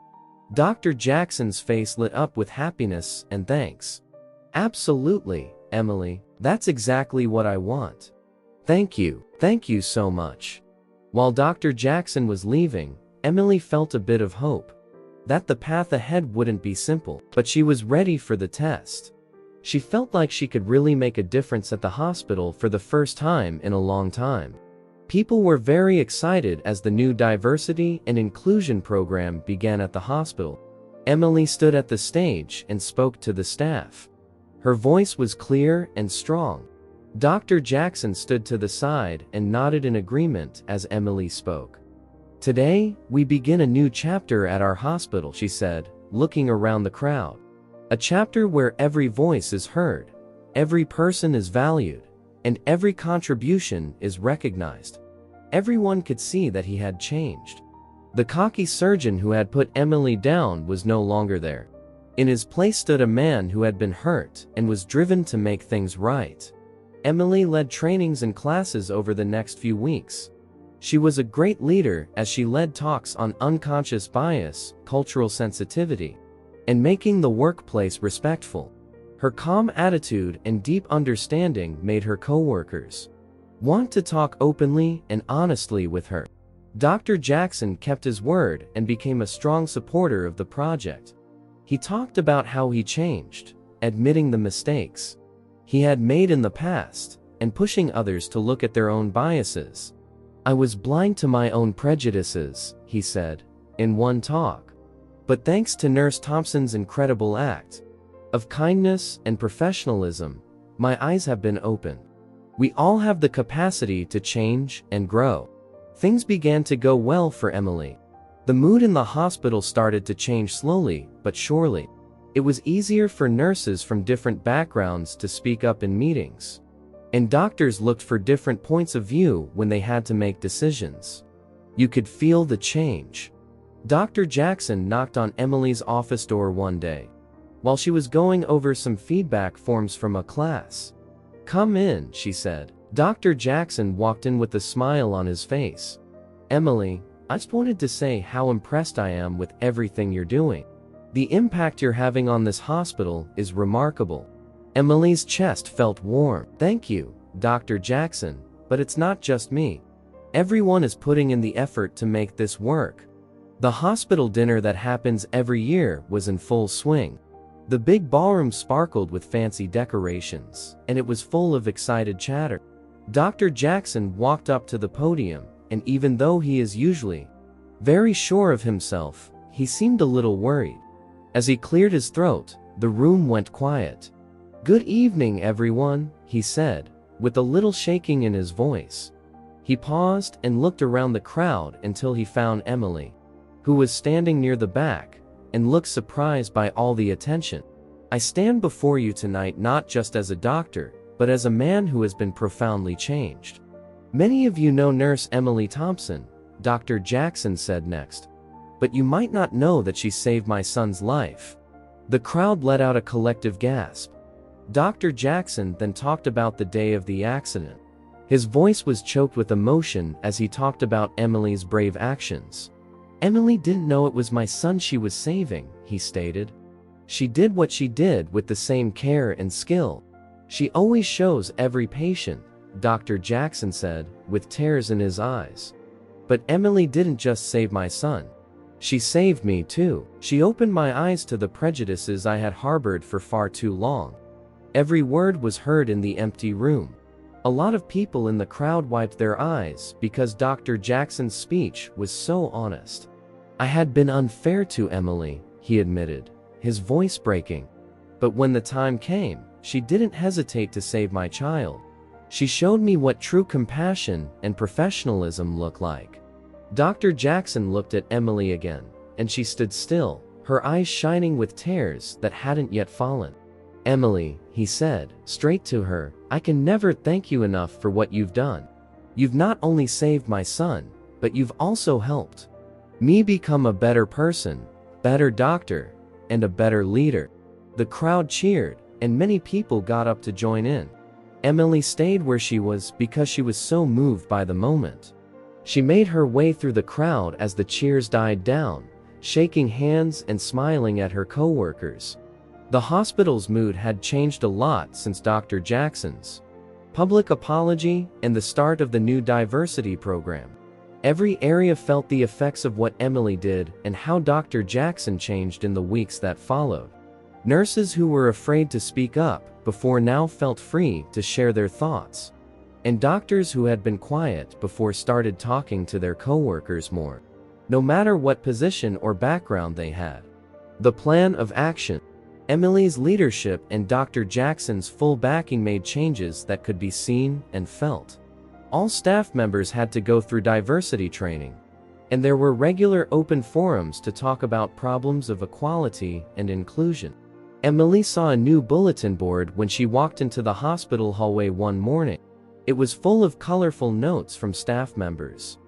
Dr. Jackson's face lit up with happiness and thanks. "Absolutely, Emily. That's exactly what I want. Thank you. Thank you so much." While Dr. Jackson was leaving, Emily felt a bit of hope. That the path ahead wouldn't be simple, but she was ready for the test. She felt like she could really make a difference at the hospital for the first time in a long time. People were very excited as the new diversity and inclusion program began at the hospital. Emily stood at the stage and spoke to the staff. Her voice was clear and strong. Dr. Jackson stood to the side and nodded in agreement as Emily spoke. "Today, we begin a new chapter at our hospital," she said, looking around the crowd. "A chapter where every voice is heard, every person is valued, and every contribution is recognized." Everyone could see that he had changed. The cocky surgeon who had put Emily down was no longer there. In his place stood a man who had been hurt and was driven to make things right. Emily led trainings and classes over the next few weeks. She was a great leader as she led talks on unconscious bias, cultural sensitivity, and making the workplace respectful. Her calm attitude and deep understanding made her coworkers want to talk openly and honestly with her. Dr. Jackson kept his word and became a strong supporter of the project. He talked about how he changed, admitting the mistakes he had made in the past, and pushing others to look at their own biases. "I was blind to my own prejudices," he said, in one talk. But thanks to Nurse Thompson's incredible act of kindness and professionalism, my eyes have been opened. We all have the capacity to change and grow. Things began to go well for Emily. The mood in the hospital started to change slowly but surely. It was easier for nurses from different backgrounds to speak up in meetings. And doctors looked for different points of view when they had to make decisions. You could feel the change. Dr. Jackson knocked on Emily's office door one day, while she was going over some feedback forms from a class. "Come in," she said. Dr. Jackson walked in with a smile on his face. "Emily, I just wanted to say how impressed I am with everything you're doing. The impact you're having on this hospital is remarkable." Emily's chest felt warm. "Thank you, Dr. Jackson, but it's not just me. Everyone is putting in the effort to make this work." The hospital dinner that happens every year was in full swing. The big ballroom sparkled with fancy decorations, and it was full of excited chatter. Dr. Jackson walked up to the podium, and even though he is usually very sure of himself, he seemed a little worried. As he cleared his throat, the room went quiet. "Good evening, everyone," he said, with a little shaking in his voice. He paused and looked around the crowd until he found Emily, who was standing near the back, and looked surprised by all the attention. "I stand before you tonight not just as a doctor, but as a man who has been profoundly changed. Many of you know Nurse Emily Thompson," Dr. Jackson said next. "But you might not know that she saved my son's life." The crowd let out a collective gasp. Dr. Jackson then talked about the day of the accident. His voice was choked with emotion as he talked about Emily's brave actions. "Emily didn't know it was my son she was saving," he stated. "She did what she did with the same care and skill. She always shows every patient," Dr. Jackson said, with tears in his eyes. "But Emily didn't just save my son. She saved me too. She opened my eyes to the prejudices I had harbored for far too long." Every word was heard in the empty room. A lot of people in the crowd wiped their eyes because Dr. Jackson's speech was so honest. "I had been unfair to Emily," he admitted, his voice breaking. "But when the time came, she didn't hesitate to save my child. She showed me what true compassion and professionalism look like." Dr. Jackson looked at Emily again, and she stood still, her eyes shining with tears that hadn't yet fallen. "Emily," he said, straight to her, "I can never thank you enough for what you've done. You've not only saved my son, but you've also helped me become a better person, better doctor, and a better leader." The crowd cheered, and many people got up to join in. Emily stayed where she was because she was so moved by the moment. She made her way through the crowd as the cheers died down, shaking hands and smiling at her coworkers. The hospital's mood had changed a lot since Dr. Jackson's public apology and the start of the new diversity program. Every area felt the effects of what Emily did and how Dr. Jackson changed in the weeks that followed. Nurses who were afraid to speak up before now felt free to share their thoughts. And doctors who had been quiet before started talking to their coworkers more, no matter what position or background they had. The plan of action. Emily's leadership and Dr. Jackson's full backing made changes that could be seen and felt. All staff members had to go through diversity training, and there were regular open forums to talk about problems of equality and inclusion. Emily saw a new bulletin board when she walked into the hospital hallway one morning. It was full of colorful notes from staff members,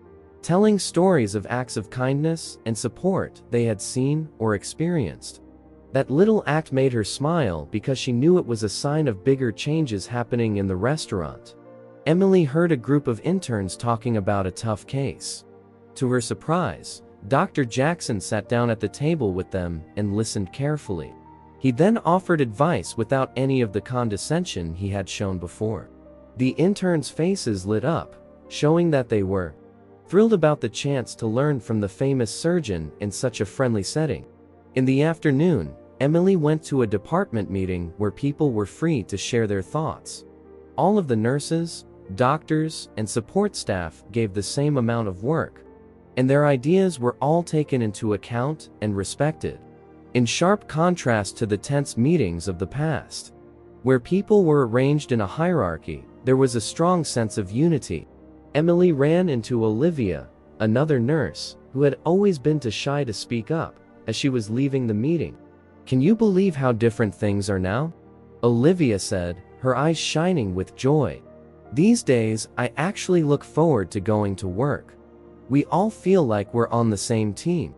telling stories of acts of kindness and support they had seen or experienced. That little act made her smile because she knew it was a sign of bigger changes happening in the restaurant. Emily heard a group of interns talking about a tough case. To her surprise, Dr. Jackson sat down at the table with them and listened carefully. He then offered advice without any of the condescension he had shown before. The interns' faces lit up, showing that they were thrilled about the chance to learn from the famous surgeon in such a friendly setting. In the afternoon, Emily went to a department meeting where people were free to share their thoughts. All of the nurses, doctors, and support staff gave the same amount of work, and their ideas were all taken into account and respected, in sharp contrast to the tense meetings of the past. Where people were arranged in a hierarchy, there was a strong sense of unity. Emily ran into Olivia, another nurse, who had always been too shy to speak up, as she was leaving the meeting. "Can you believe how different things are now?" Olivia said, her eyes shining with joy. "These days, I actually look forward to going to work. We all feel like we're on the same team."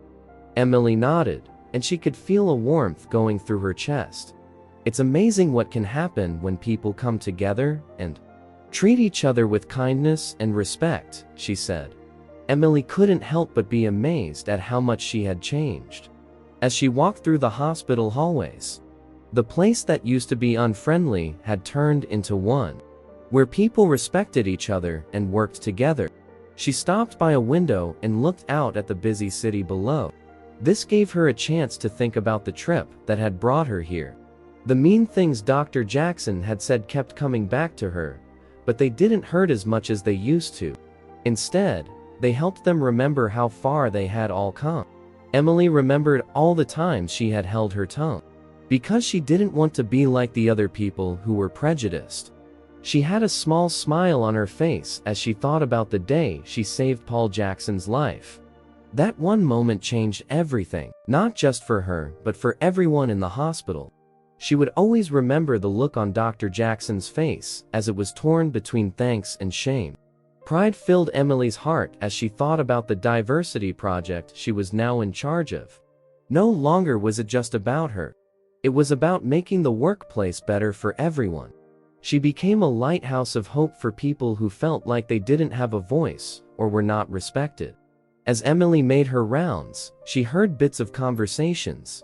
Emily nodded, and she could feel a warmth going through her chest. "It's amazing what can happen when people come together and treat each other with kindness and respect," she said. Emily couldn't help but be amazed at how much she had changed. As she walked through the hospital hallways, the place that used to be unfriendly had turned into one where people respected each other and worked together. She stopped by a window and looked out at the busy city below. This gave her a chance to think about the trip that had brought her here. The mean things Dr. Jackson had said kept coming back to her, but they didn't hurt as much as they used to. Instead, they helped them remember how far they had all come. Emily remembered all the times she had held her tongue, because she didn't want to be like the other people who were prejudiced. She had a small smile on her face as she thought about the day she saved Paul Jackson's life. That one moment changed everything, not just for her, but for everyone in the hospital. She would always remember the look on Dr. Jackson's face as it was torn between thanks and shame. Pride filled Emily's heart as she thought about the diversity project she was now in charge of. No longer was it just about her. It was about making the workplace better for everyone. She became a lighthouse of hope for people who felt like they didn't have a voice or were not respected. As Emily made her rounds, she heard bits of conversations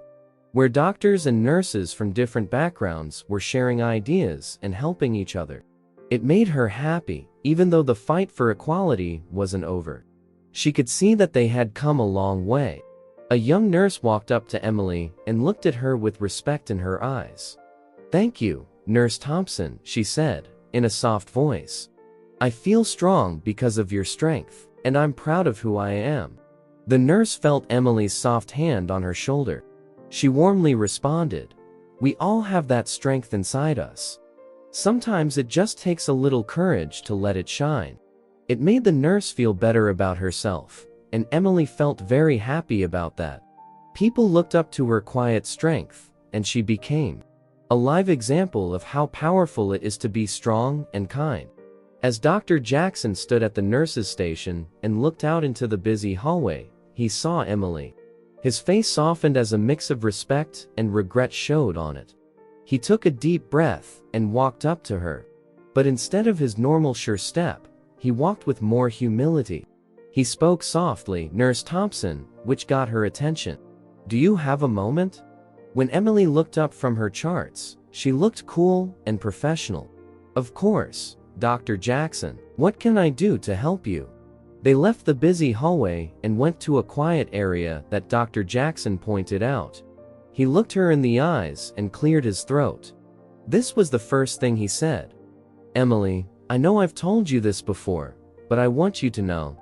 where doctors and nurses from different backgrounds were sharing ideas and helping each other. It made her happy, even though the fight for equality wasn't over. She could see that they had come a long way. A young nurse walked up to Emily and looked at her with respect in her eyes. "Thank you, Nurse Thompson," she said, in a soft voice. "I feel strong because of your strength, and I'm proud of who I am." The nurse felt Emily's soft hand on her shoulder. She warmly responded, "We all have that strength inside us. Sometimes it just takes a little courage to let it shine." It made the nurse feel better about herself, and Emily felt very happy about that. People looked up to her quiet strength, and she became a live example of how powerful it is to be strong and kind. As Dr. Jackson stood at the nurses' station and looked out into the busy hallway, he saw Emily. His face softened as a mix of respect and regret showed on it. He took a deep breath and walked up to her. But instead of his normal sure step, he walked with more humility. He spoke softly, "Nurse Thompson," which got her attention. "Do you have a moment?" When Emily looked up from her charts, she looked cool and professional. "Of course, Dr. Jackson. What can I do to help you?" They left the busy hallway and went to a quiet area that Dr. Jackson pointed out. He looked her in the eyes and cleared his throat. This was the first thing he said. "Emily, I know I've told you this before, but I want you to know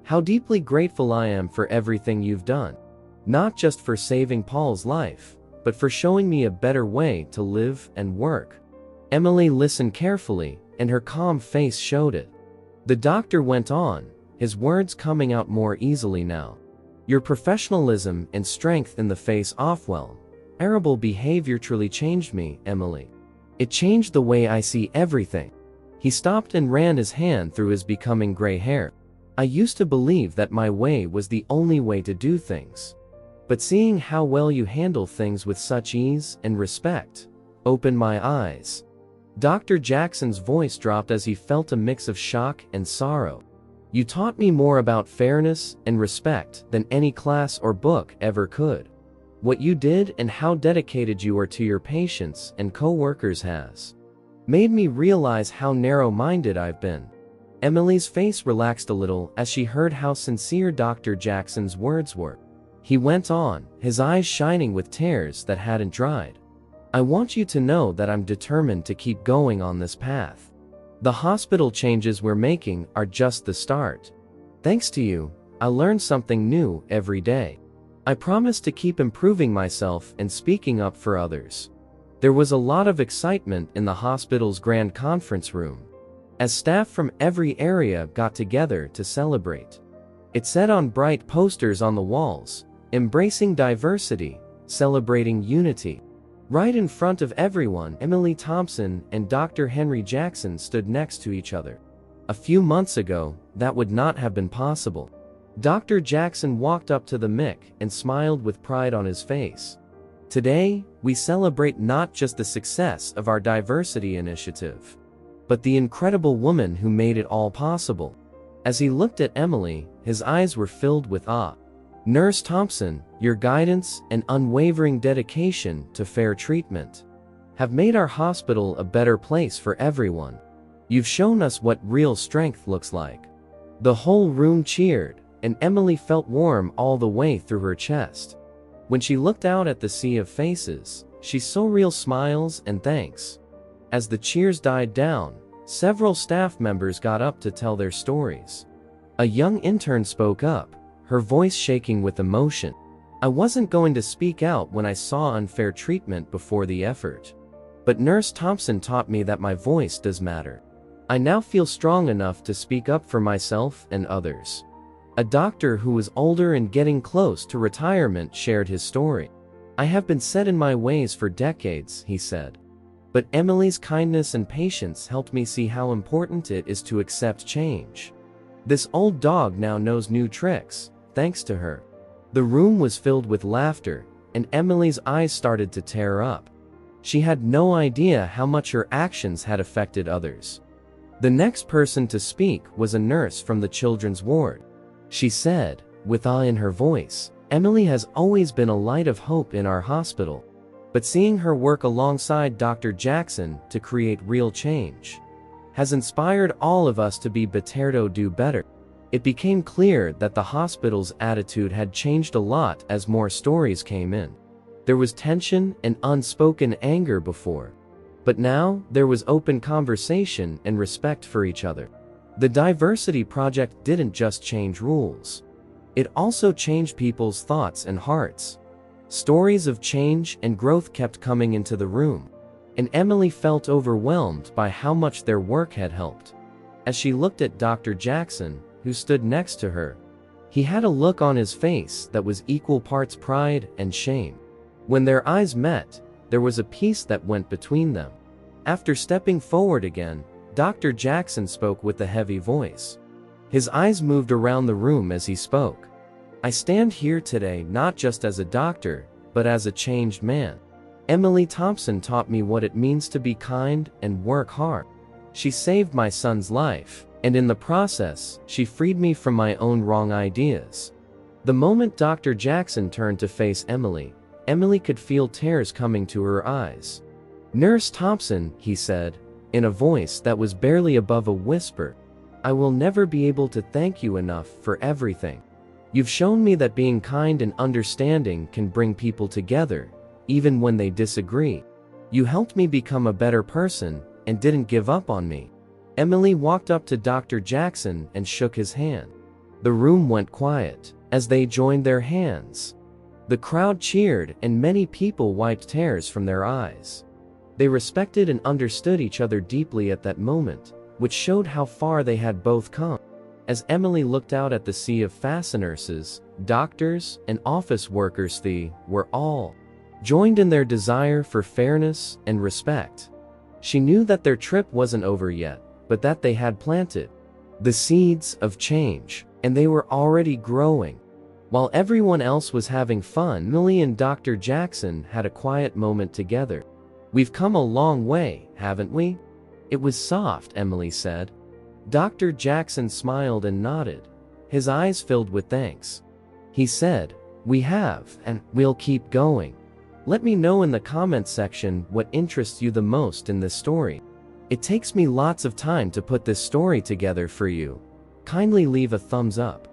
how deeply grateful I am for everything you've done. Not just for saving Paul's life, but for showing me a better way to live and work." Emily listened carefully, and her calm face showed it. The doctor went on, his words coming out more easily now. "Your professionalism and strength in the face of terrible behavior truly changed me, Emily. It changed the way I see everything." He stopped and ran his hand through his becoming gray hair. "I used to believe that my way was the only way to do things. But seeing how well you handle things with such ease and respect opened my eyes." Dr. Jackson's voice dropped as he felt a mix of shock and sorrow. "You taught me more about fairness and respect than any class or book ever could. What you did and how dedicated you are to your patients and co-workers has made me realize how narrow-minded I've been." Emily's face relaxed a little as she heard how sincere Dr. Jackson's words were. He went on, his eyes shining with tears that hadn't dried. "I want you to know that I'm determined to keep going on this path. The hospital changes we're making are just the start. Thanks to you, I learn something new every day. I promise to keep improving myself and speaking up for others." There was a lot of excitement in the hospital's grand conference room, as staff from every area got together to celebrate. It said on bright posters on the walls, "Embracing diversity, celebrating unity." Right in front of everyone, Emily Thompson and Dr. Henry Jackson stood next to each other. A few months ago, that would not have been possible. Dr. Jackson walked up to the mic and smiled with pride on his face. "Today, we celebrate not just the success of our diversity initiative, but the incredible woman who made it all possible." As he looked at Emily, his eyes were filled with awe. "Nurse Thompson, your guidance and unwavering dedication to fair treatment have made our hospital a better place for everyone. You've shown us what real strength looks like." The whole room cheered, and Emily felt warm all the way through her chest. When she looked out at the sea of faces, she saw real smiles and thanks. As the cheers died down, several staff members got up to tell their stories. A young intern spoke up, her voice shaking with emotion. "I wasn't going to speak out when I saw unfair treatment before the effort. But Nurse Thompson taught me that my voice does matter. I now feel strong enough to speak up for myself and others." A doctor who was older and getting close to retirement shared his story. "I have been set in my ways for decades," he said. "But Emily's kindness and patience helped me see how important it is to accept change. This old dog now knows new tricks, thanks to her." The room was filled with laughter, and Emily's eyes started to tear up. She had no idea how much her actions had affected others. The next person to speak was a nurse from the children's ward. She said, with awe in her voice, "Emily has always been a light of hope in our hospital. But seeing her work alongside Dr. Jackson to create real change has inspired all of us to be better to do better." It became clear that the hospital's attitude had changed a lot as more stories came in. There was tension and unspoken anger before, but now there was open conversation and respect for each other. The diversity project didn't just change rules. It also changed people's thoughts and hearts. Stories of change and growth kept coming into the room, and Emily felt overwhelmed by how much their work had helped. As she looked at Dr. Jackson, who stood next to her, he had a look on his face that was equal parts pride and shame. When their eyes met, there was a peace that went between them. After stepping forward again, Dr. Jackson spoke with a heavy voice. His eyes moved around the room as he spoke. "I stand here today not just as a doctor, but as a changed man. Emily Thompson taught me what it means to be kind and work hard. She saved my son's life, and in the process, she freed me from my own wrong ideas." The moment Dr. Jackson turned to face Emily, Emily could feel tears coming to her eyes. "Nurse Thompson," he said, in a voice that was barely above a whisper, "I will never be able to thank you enough for everything. You've shown me that being kind and understanding can bring people together, even when they disagree. You helped me become a better person and didn't give up on me." Emily walked up to Dr. Jackson and shook his hand. The room went quiet as they joined their hands. The crowd cheered and many people wiped tears from their eyes. They respected and understood each other deeply at that moment, which showed how far they had both come. As Emily looked out at the sea of nurses, doctors, and office workers, they were all joined in their desire for fairness and respect. She knew that their trip wasn't over yet, but that they had planted the seeds of change, and they were already growing. While everyone else was having fun, Millie and Dr. Jackson had a quiet moment together. "We've come a long way, haven't we?" "It was soft," Emily said. Dr. Jackson smiled and nodded, his eyes filled with thanks. He said, "We have, and we'll keep going. Let me know in the comments section what interests you the most in this story. It takes me lots of time to put this story together for you. Kindly leave a thumbs up.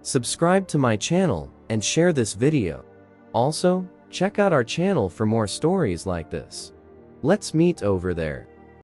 Subscribe to my channel and share this video. Also, check out our channel for more stories like this. Let's meet over there."